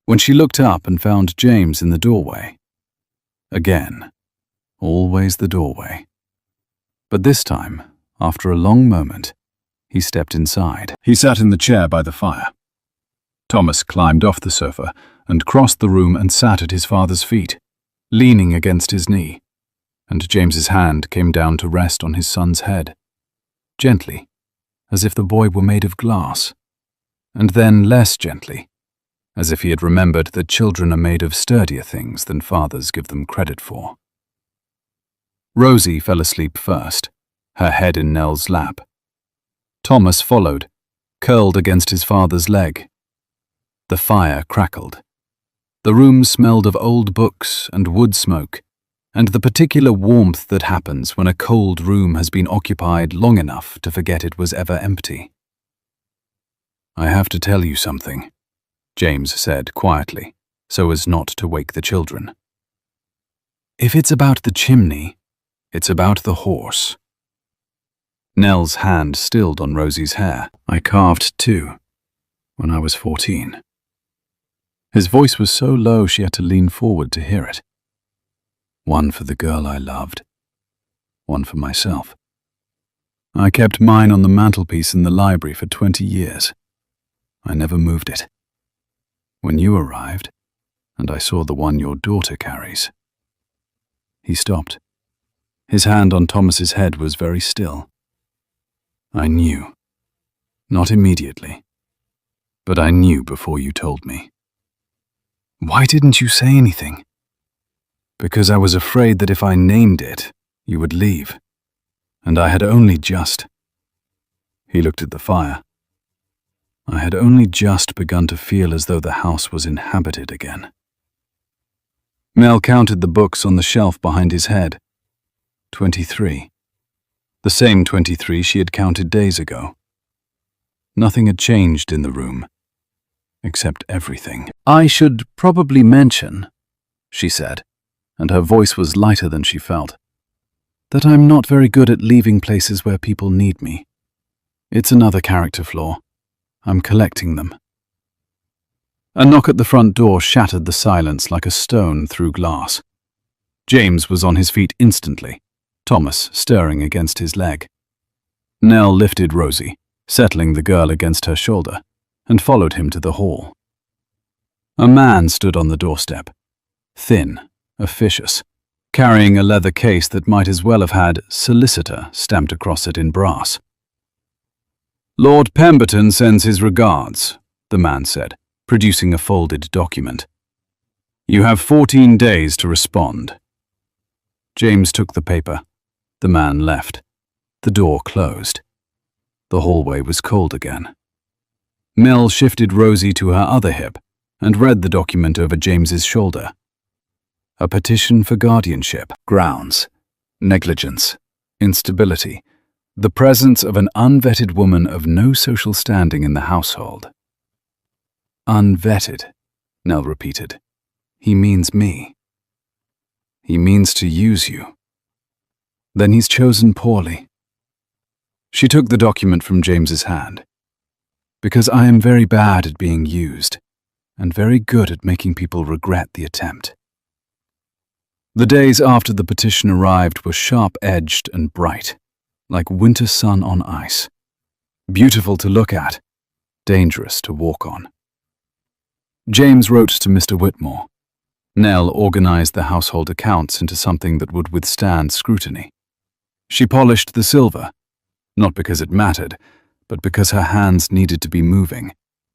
when she looked up and found James in the doorway. Again, always the doorway. But this time, after a long moment, he stepped inside. He sat in the chair by the fire. Thomas climbed off the sofa and crossed the room and sat at his father's feet, leaning against his knee, and James's hand came down to rest on his son's head, gently, as if the boy were made of glass, and then less gently, as if he had remembered that children are made of sturdier things than fathers give them credit for. Rosie fell asleep first, her head in Nell's lap. Thomas followed, curled against his father's leg. The fire crackled. The room smelled of old books and wood smoke, and the particular warmth that happens when a cold room has been occupied long enough to forget it was ever empty. "I have to tell you something," James said quietly, so as not to wake the children. "If it's about the chimney, it's about the horse." Nell's hand stilled on Rosie's hair. "I carved two when I was 14. His voice was so low she had to lean forward to hear it. "One for the girl I loved, one for myself. I kept mine on the mantelpiece in the library for 20 years. I never moved it. When you arrived, and I saw the one your daughter carries." He stopped. His hand on Thomas's head was very still. "I knew. Not immediately. But I knew before you told me." "Why didn't you say anything?" "Because I was afraid that if I named it, you would leave. And I had only just—" He looked at the fire. "I had only just begun to feel as though the house was inhabited again." Nell counted the books on the shelf behind his head. 23. The same 23 she had counted days ago. Nothing had changed in the room, except everything. "I should probably mention," she said, and her voice was lighter than she felt, "that I'm not very good at leaving places where people need me. It's another character flaw. I'm collecting them." A knock at the front door shattered the silence like a stone through glass. James was on his feet instantly, Thomas stirring against his leg. Nell lifted Rosie, settling the girl against her shoulder, and followed him to the hall. A man stood on the doorstep, thin, officious, carrying a leather case that might as well have had "solicitor" stamped across it in brass. "Lord Pemberton sends his regards," the man said, producing a folded document. "You have 14 days to respond." James took the paper. The man left. The door closed. The hallway was cold again. Nell shifted Rosie to her other hip and read the document over James's shoulder. A petition for guardianship, grounds, negligence, instability, the presence of an unvetted woman of no social standing in the household. "Unvetted," Nell repeated. "He means me. He means to use you. Then he's chosen poorly." She took the document from James's hand. "Because I am very bad at being used, and very good at making people regret the attempt." The days after the petition arrived were sharp-edged and bright, like winter sun on ice. Beautiful to look at, dangerous to walk on. James wrote to Mr. Whitmore. Nell organized the household accounts into something that would withstand scrutiny. She polished the silver, not because it mattered, but because her hands needed to be moving,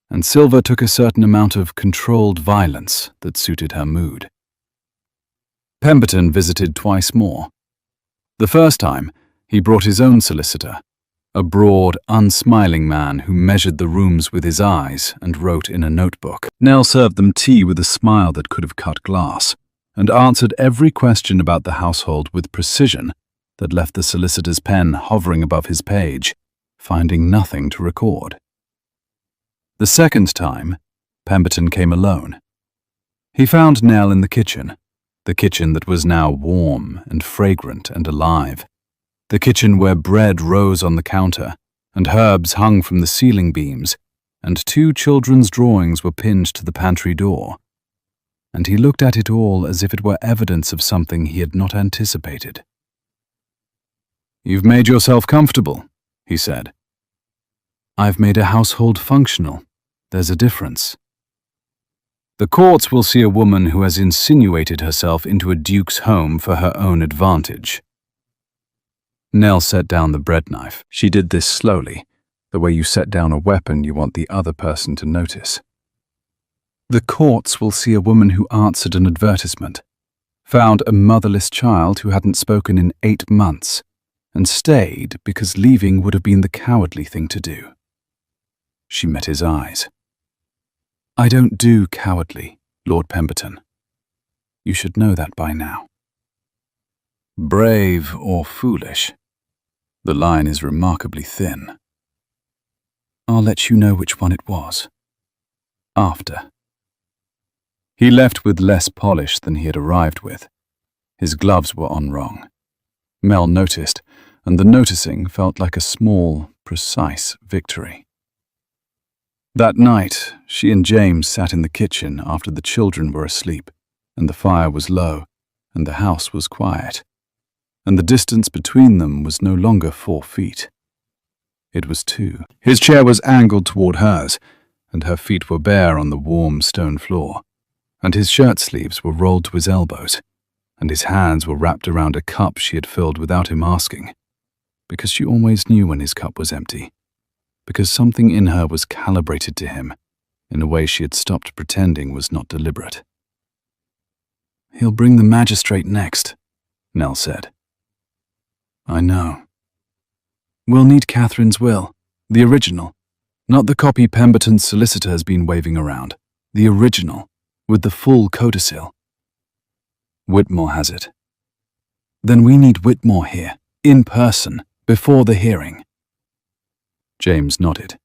and silver took a certain amount of controlled violence that suited her mood. Pemberton visited twice more. The first time, he brought his own solicitor, a broad, unsmiling man who measured the rooms with his eyes and wrote in a notebook. Nell served them tea with a smile that could have cut glass, and answered every question about the household with precision that left the solicitor's pen hovering above his page, finding nothing to record. The second time, Pemberton came alone. He found Nell in the kitchen that was now warm and fragrant and alive, the kitchen where bread rose on the counter and herbs hung from the ceiling beams, and 2 children's drawings were pinned to the pantry door. And he looked at it all as if it were evidence of something he had not anticipated. "You've made yourself comfortable," he said. "I've made a household functional. There's a difference," The courts will see a woman who has insinuated herself into a duke's home for her own advantage. Nell set down the bread knife. She did this slowly, the way you set down a weapon you want the other person to notice. The courts will see a woman who answered an advertisement, found a motherless child who hadn't spoken in 8 months, and stayed because leaving would have been the cowardly thing to do. She met his eyes. I don't do cowardly, Lord Pemberton. You should know that by now. Brave or foolish? The line is remarkably thin. I'll let you know which one it was. After. He left with less polish than he had arrived with. His gloves were on wrong. Mel noticed, and the noticing felt like a small, precise victory. That night, she and James sat in the kitchen after the children were asleep, and the fire was low, and the house was quiet, and the distance between them was no longer 4 feet. It was 2. His chair was angled toward hers, and her feet were bare on the warm stone floor, and his shirt sleeves were rolled to his elbows, and his hands were wrapped around a cup she had filled without him asking, because she always knew when his cup was empty, because something in her was calibrated to him in a way she had stopped pretending was not deliberate. He'll bring the magistrate next, Nell said. I know. We'll need Catherine's will, the original, not the copy Pemberton's solicitor has been waving around, the original, with the full codicil. Whitmore has it. Then we need Whitmore here, in person, before the hearing. James nodded.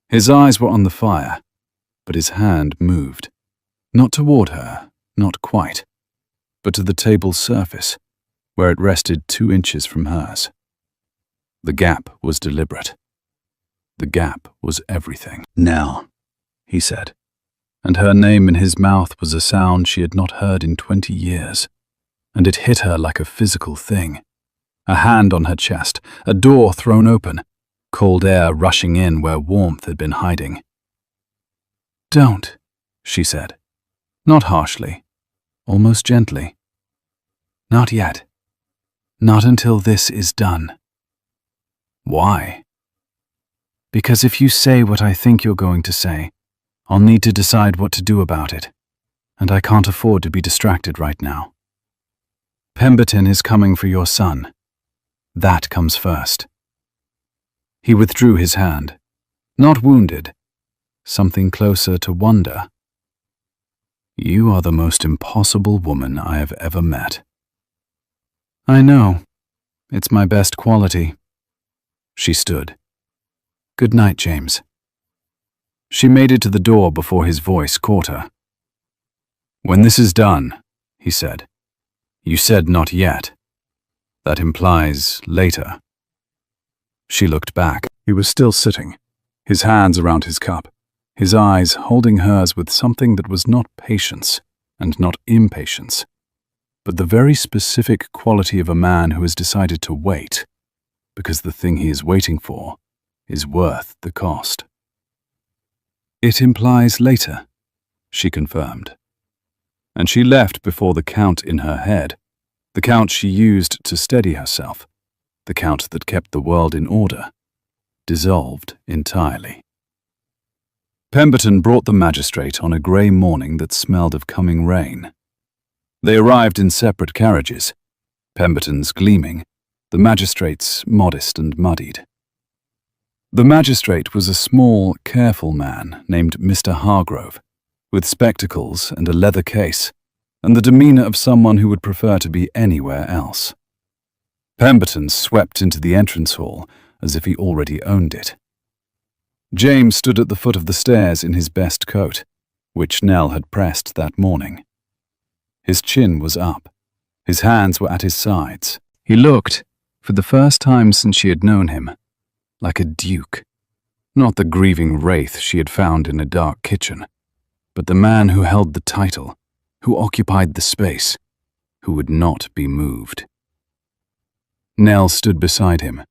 His eyes were on the fire, but his hand moved. Not toward her, not quite, but to the table's surface, where it rested 2 inches from hers. The gap was deliberate. The gap was everything. Nell, he said, and her name in his mouth was a sound she had not heard in 20 years, and it hit her like a physical thing. A hand on her chest, a door thrown open, cold air rushing in where warmth had been hiding. Don't, she said, not harshly, almost gently. Not yet. Not until this is done. Why? Because if you say what I think you're going to say, I'll need to decide what to do about it, and I can't afford to be distracted right now. Pemberton is coming for your son. That comes first. He withdrew his hand, not wounded, something closer to wonder. You are the most impossible woman I have ever met. I know. It's my best quality. She stood. Good night, James. She made it to the door before his voice caught her. When this is done, he said. You said not yet. That implies later. She looked back. He was still sitting, his hands around his cup, his eyes holding hers with something that was not patience and not impatience, but the very specific quality of a man who has decided to wait, because the thing he is waiting for is worth the cost. It implies later, she confirmed. And she left before the count in her head, the count she used to steady herself, the count that kept the world in order, dissolved entirely. Pemberton brought the magistrate on a grey morning that smelled of coming rain. They arrived in separate carriages, Pemberton's gleaming, the magistrate's modest and muddied. The magistrate was a small, careful man named Mr. Hargrove, with spectacles and a leather case, and the demeanour of someone who would prefer to be anywhere else. Pemberton swept into the entrance hall as if he already owned it. James stood at the foot of the stairs in his best coat, which Nell had pressed that morning. His chin was up. His hands were at his sides. He looked, for the first time since she had known him, like a duke. Not the grieving wraith she had found in a dark kitchen, but the man who held the title, who occupied the space, who would not be moved. Nell stood beside him,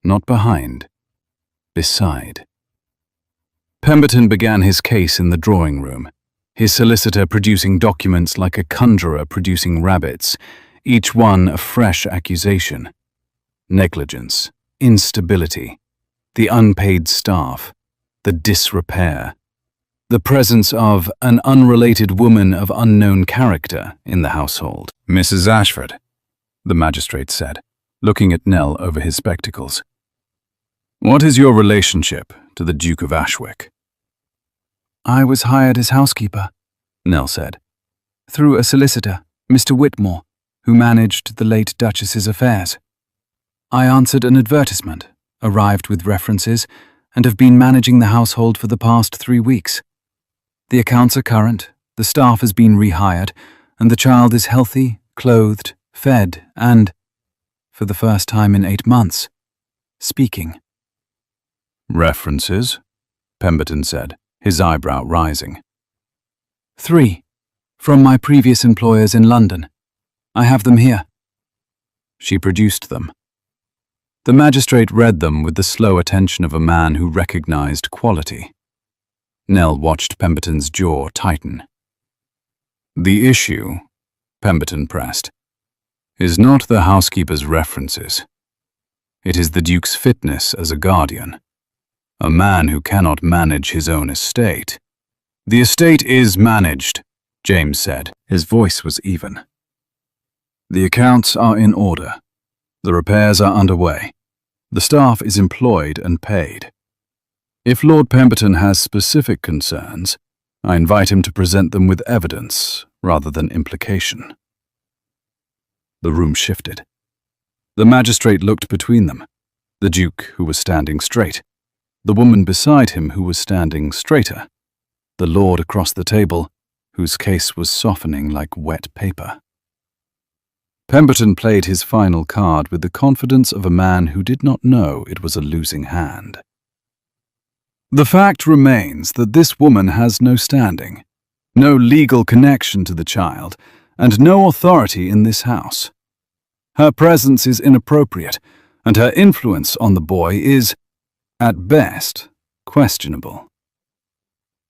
not behind, beside. Pemberton began his case in the drawing room, his solicitor producing documents like a conjurer producing rabbits, each one a fresh accusation. Negligence, instability, the unpaid staff, the disrepair, the presence of an unrelated woman of unknown character in the household. Mrs. Ashford, the magistrate said, looking at Nell over his spectacles. What is your relationship to the Duke of Ashwick? I was hired as housekeeper, Nell said, through a solicitor, Mr. Whitmore, who managed the late Duchess's affairs. I answered an advertisement, arrived with references, and have been managing the household for the past 3 weeks. The accounts are current, the staff has been rehired, and the child is healthy, clothed, fed, and, for the first time in 8 months, speaking. References? Pemberton said, his eyebrow rising. 3, from my previous employers in London. I have them here. She produced them. The magistrate read them with the slow attention of a man who recognized quality. Nell watched Pemberton's jaw tighten. The issue, Pemberton pressed, is not the housekeeper's references. It is the Duke's fitness as a guardian, a man who cannot manage his own estate. The estate is managed, James said. His voice was even. The accounts are in order. The repairs are underway. The staff is employed and paid. If Lord Pemberton has specific concerns, I invite him to present them with evidence rather than implication. The room shifted. The magistrate looked between them, the Duke, who was standing straight, the woman beside him, who was standing straighter, the lord across the table, whose case was softening like wet paper. Pemberton played his final card with the confidence of a man who did not know it was a losing hand. The fact remains that this woman has no standing, no legal connection to the child, and no authority in this house. Her presence is inappropriate, and her influence on the boy is, at best, questionable.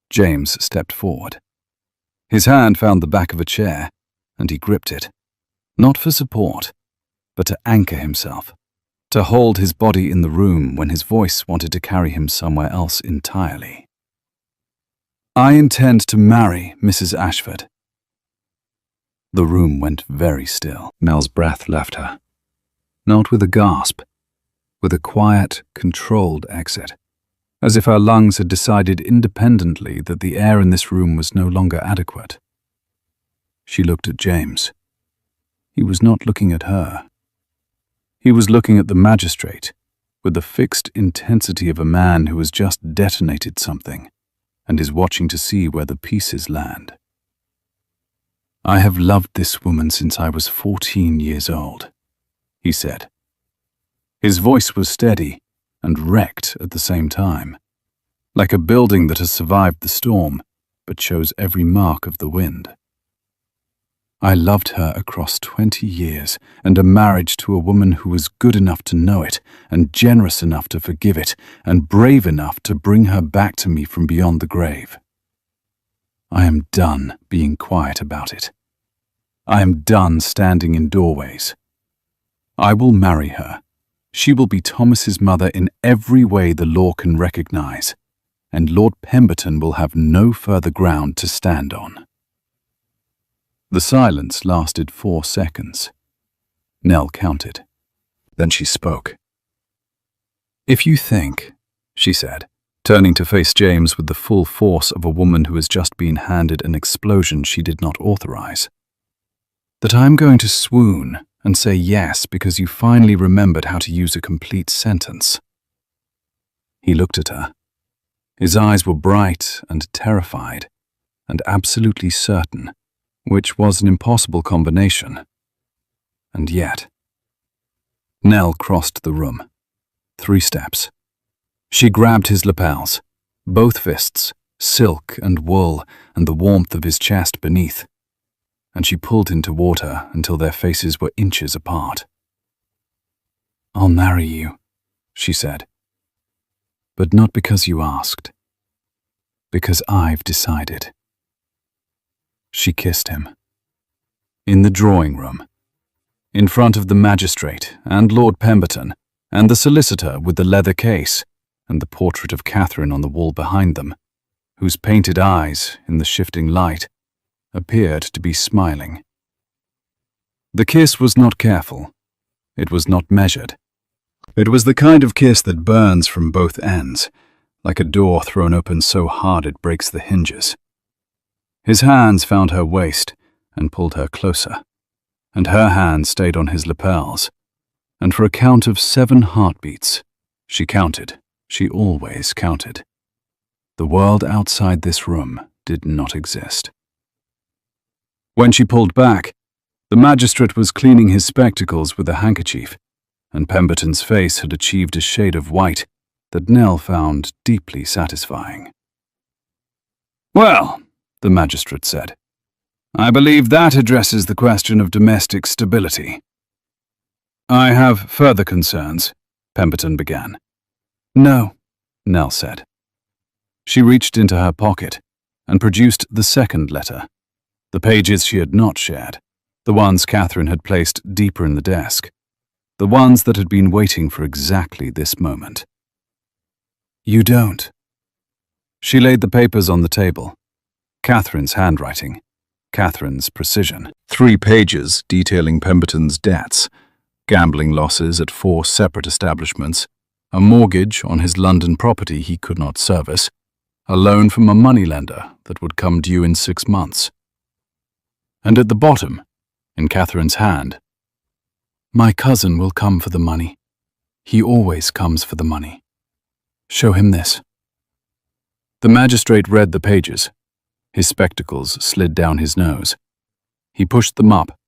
James stepped forward. His hand found the back of a chair, and he gripped it, not for support, but to anchor himself, to hold his body in the room when his voice wanted to carry him somewhere else entirely. I intend to marry Mrs. Ashford. The room went very still. Nell's breath left her. Not with a gasp, with a quiet, controlled exit, as if her lungs had decided independently that the air in this room was no longer adequate. She looked at James. He was not looking at her. He was looking at the magistrate with the fixed intensity of a man who has just detonated something and is watching to see where the pieces land. I have loved this woman since I was 14 years old, he said. His voice was steady and wrecked at the same time, like a building that has survived the storm but shows every mark of the wind. I loved her across 20 years and a marriage to a woman who was good enough to know it and generous enough to forgive it and brave enough to bring her back to me from beyond the grave. I am done being quiet about it. I am done standing in doorways. I will marry her. She will be Thomas's mother in every way the law can recognize, and Lord Pemberton will have no further ground to stand on. The silence lasted 4 seconds. Nell counted. Then she spoke. If you think, she said, turning to face James with the full force of a woman who has just been handed an explosion she did not authorize, that I am going to swoon and say yes because you finally remembered how to use a complete sentence. He looked at her. His eyes were bright and terrified, and absolutely certain, which was an impossible combination. And yet. Nell crossed the room. 3 steps. She grabbed his lapels, both fists, silk and wool, and the warmth of his chest beneath, and she pulled him toward her until their faces were inches apart. I'll marry you, she said. But not because you asked. Because I've decided. She kissed him. In the drawing room, in front of the magistrate and Lord Pemberton and the solicitor with the leather case and the portrait of Catherine on the wall behind them, whose painted eyes, in the shifting light, appeared to be smiling. The kiss was not careful. It was not measured. It was the kind of kiss that burns from both ends, like a door thrown open so hard it breaks the hinges. His hands found her waist and pulled her closer, and her hand stayed on his lapels, and for a count of 7 heartbeats, she counted, she always counted. The world outside this room did not exist. When she pulled back, the magistrate was cleaning his spectacles with a handkerchief, and Pemberton's face had achieved a shade of white that Nell found deeply satisfying. "Well," the magistrate said, "I believe that addresses the question of domestic stability." "I have further concerns," Pemberton began. "No," Nell said. She reached into her pocket and produced the second letter, the pages she had not shared, the ones Catherine had placed deeper in the desk, the ones that had been waiting for exactly this moment. "You don't." She laid the papers on the table. Catherine's handwriting, Catherine's precision. 3 pages detailing Pemberton's debts, gambling losses at 4 separate establishments, a mortgage on his London property he could not service, a loan from a moneylender that would come due in 6 months. And at the bottom, in Catherine's hand, "My cousin will come for the money. He always comes for the money. Show him this." The magistrate read the pages. His spectacles slid down his nose. He pushed them up.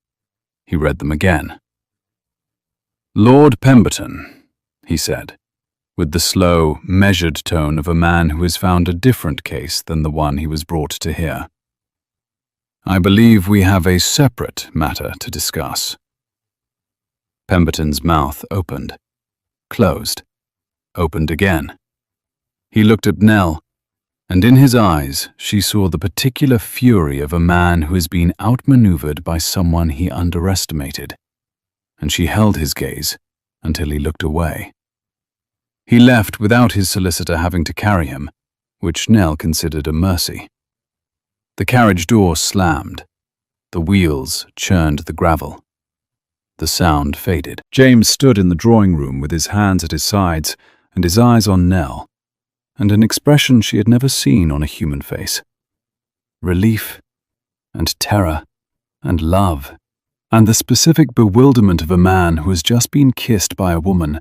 He read them again. "Lord Pemberton," he said, with the slow, measured tone of a man who has found a different case than the one he was brought to hear. "I believe we have a separate matter to discuss." Pemberton's mouth opened, closed, opened again. He looked at Nell, and in his eyes she saw the particular fury of a man who has been outmaneuvered by someone he underestimated, and she held his gaze until he looked away. He left without his solicitor having to carry him, which Nell considered a mercy. The carriage door slammed. The wheels churned the gravel. The sound faded. James stood in the drawing room with his hands at his sides and his eyes on Nell, and an expression she had never seen on a human face. Relief, and terror, and love, and the specific bewilderment of a man who has just been kissed by a woman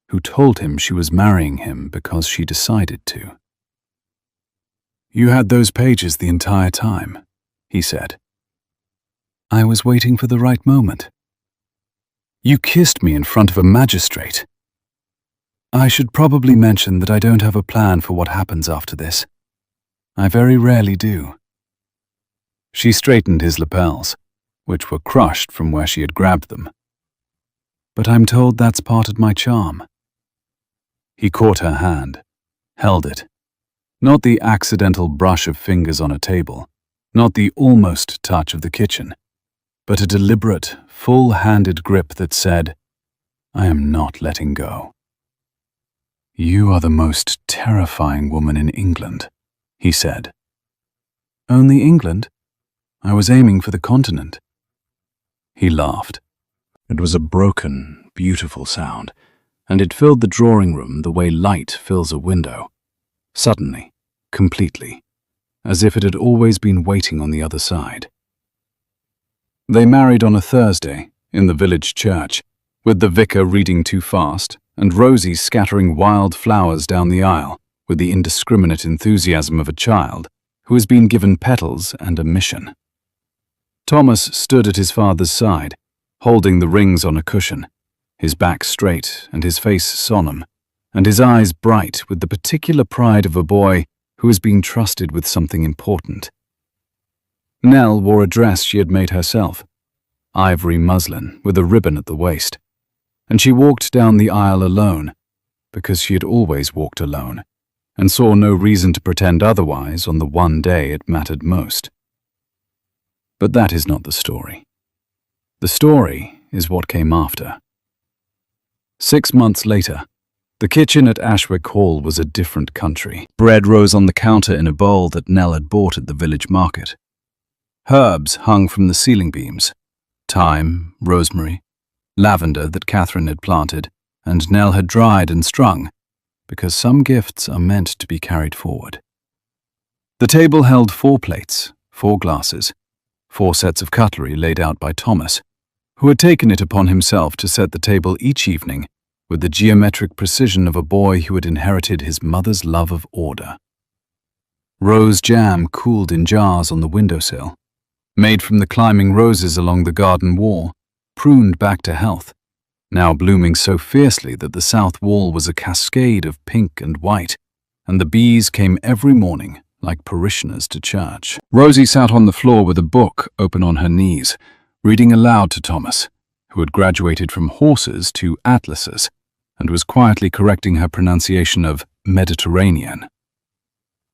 who told him she was marrying him because she decided to. "You had those pages the entire time," he said. "I was waiting for the right moment. You kissed me in front of a magistrate. I should probably mention that I don't have a plan for what happens after this. I very rarely do." She straightened his lapels, which were crushed from where she had grabbed them. "But I'm told that's part of my charm." He caught her hand, held it. Not the accidental brush of fingers on a table, not the almost touch of the kitchen, but a deliberate, full-handed grip that said, "I am not letting go." "You are the most terrifying woman in England," he said. "Only England? I was aiming for the continent." He laughed. It was a broken, beautiful sound, and it filled the drawing room the way light fills a window. Suddenly, completely, as if it had always been waiting on the other side. They married on a Thursday, in the village church, with the vicar reading too fast and Rosie scattering wild flowers down the aisle with the indiscriminate enthusiasm of a child who has been given petals and a mission. Thomas stood at his father's side, holding the rings on a cushion, his back straight and his face solemn, and his eyes bright with the particular pride of a boy who has been trusted with something important. Nell wore a dress she had made herself, ivory muslin with a ribbon at the waist, and she walked down the aisle alone, because she had always walked alone, and saw no reason to pretend otherwise on the one day it mattered most. But that is not the story. The story is what came after. 6 months later, the kitchen at Ashwick Hall was a different country. Bread rose on the counter in a bowl that Nell had bought at the village market. Herbs hung from the ceiling beams. Thyme, rosemary, lavender that Catherine had planted, and Nell had dried and strung, because some gifts are meant to be carried forward. The table held 4 plates, 4 glasses, 4 sets of cutlery laid out by Thomas, who had taken it upon himself to set the table each evening with the geometric precision of a boy who had inherited his mother's love of order. Rose jam cooled in jars on the windowsill, made from the climbing roses along the garden wall, pruned back to health, now blooming so fiercely that the south wall was a cascade of pink and white, and the bees came every morning like parishioners to church. Rosie sat on the floor with a book open on her knees, reading aloud to Thomas, who had graduated from horses to atlases, and was quietly correcting her pronunciation of Mediterranean.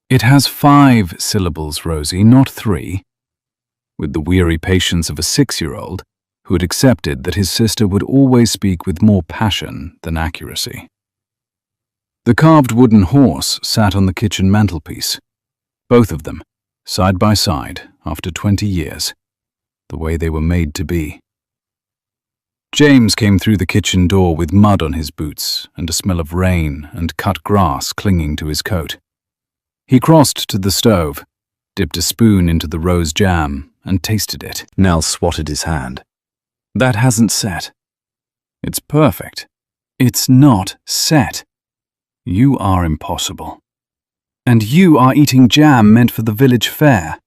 "It has 5 syllables, Rosie, not 3, with the weary patience of a 6-year-old who had accepted that his sister would always speak with more passion than accuracy. The carved wooden horse sat on the kitchen mantelpiece, both of them, side by side, after 20 years, the way they were made to be. James came through the kitchen door with mud on his boots and a smell of rain and cut grass clinging to his coat. He crossed to the stove, dipped a spoon into the rose jam, and tasted it. Nell swatted his hand. "That hasn't set. It's perfect." "It's not set. You are impossible. And you are eating jam meant for the village fair."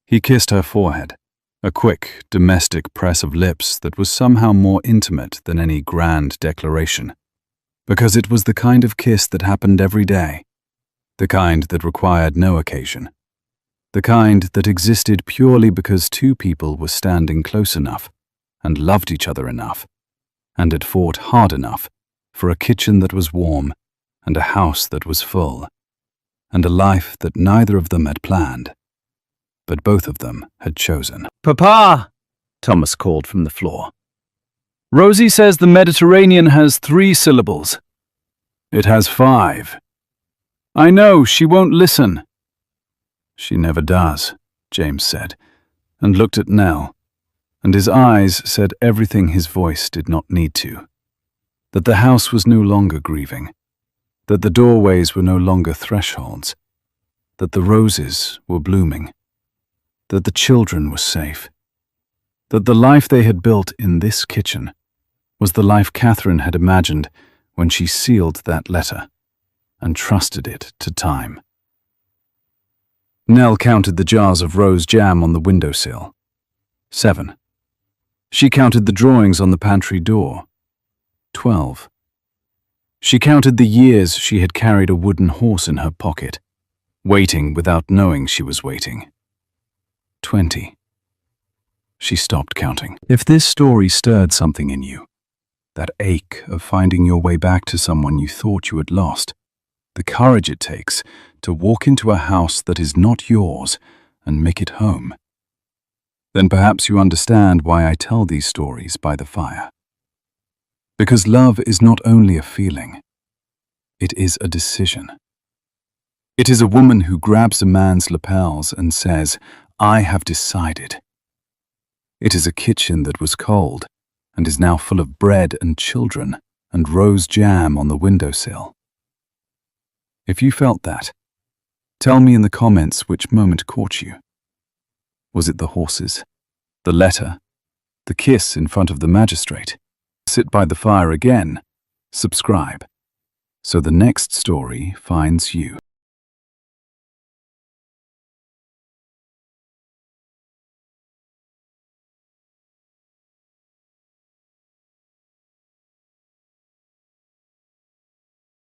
He kissed her forehead, a quick, domestic press of lips that was somehow more intimate than any grand declaration, because it was the kind of kiss that happened every day, the kind that required no occasion, the kind that existed purely because 2 people were standing close enough and loved each other enough, and had fought hard enough for a kitchen that was warm and a house that was full, and a life that neither of them had planned, but both of them had chosen. Papa, Thomas called from the floor. Rosie says the Mediterranean has 3 syllables. "It has 5. I know, she won't listen." "She never does," James said, and looked at Nell, and his eyes said everything his voice did not need to. That the house was no longer grieving, that the doorways were no longer thresholds, that the roses were blooming, that the children were safe, that the life they had built in this kitchen was the life Catherine had imagined when she sealed that letter and trusted it to time. Nell counted the jars of rose jam on the windowsill. 7. She counted the drawings on the pantry door. 12. She counted the years she had carried a wooden horse in her pocket, waiting without knowing she was waiting. 20. She stopped counting. If this story stirred something in you, that ache of finding your way back to someone you thought you had lost, the courage it takes to walk into a house that is not yours and make it home, then perhaps you understand why I tell these stories by the fire. Because love is not only a feeling, it is a decision. It is a woman who grabs a man's lapels and says, "I have decided." It is a kitchen that was cold and is now full of bread and children and rose jam on the windowsill. If you felt that, tell me in the comments which moment caught you. Was it the horses, the letter, the kiss in front of the magistrate? Sit by the fire again, subscribe, so the next story finds you.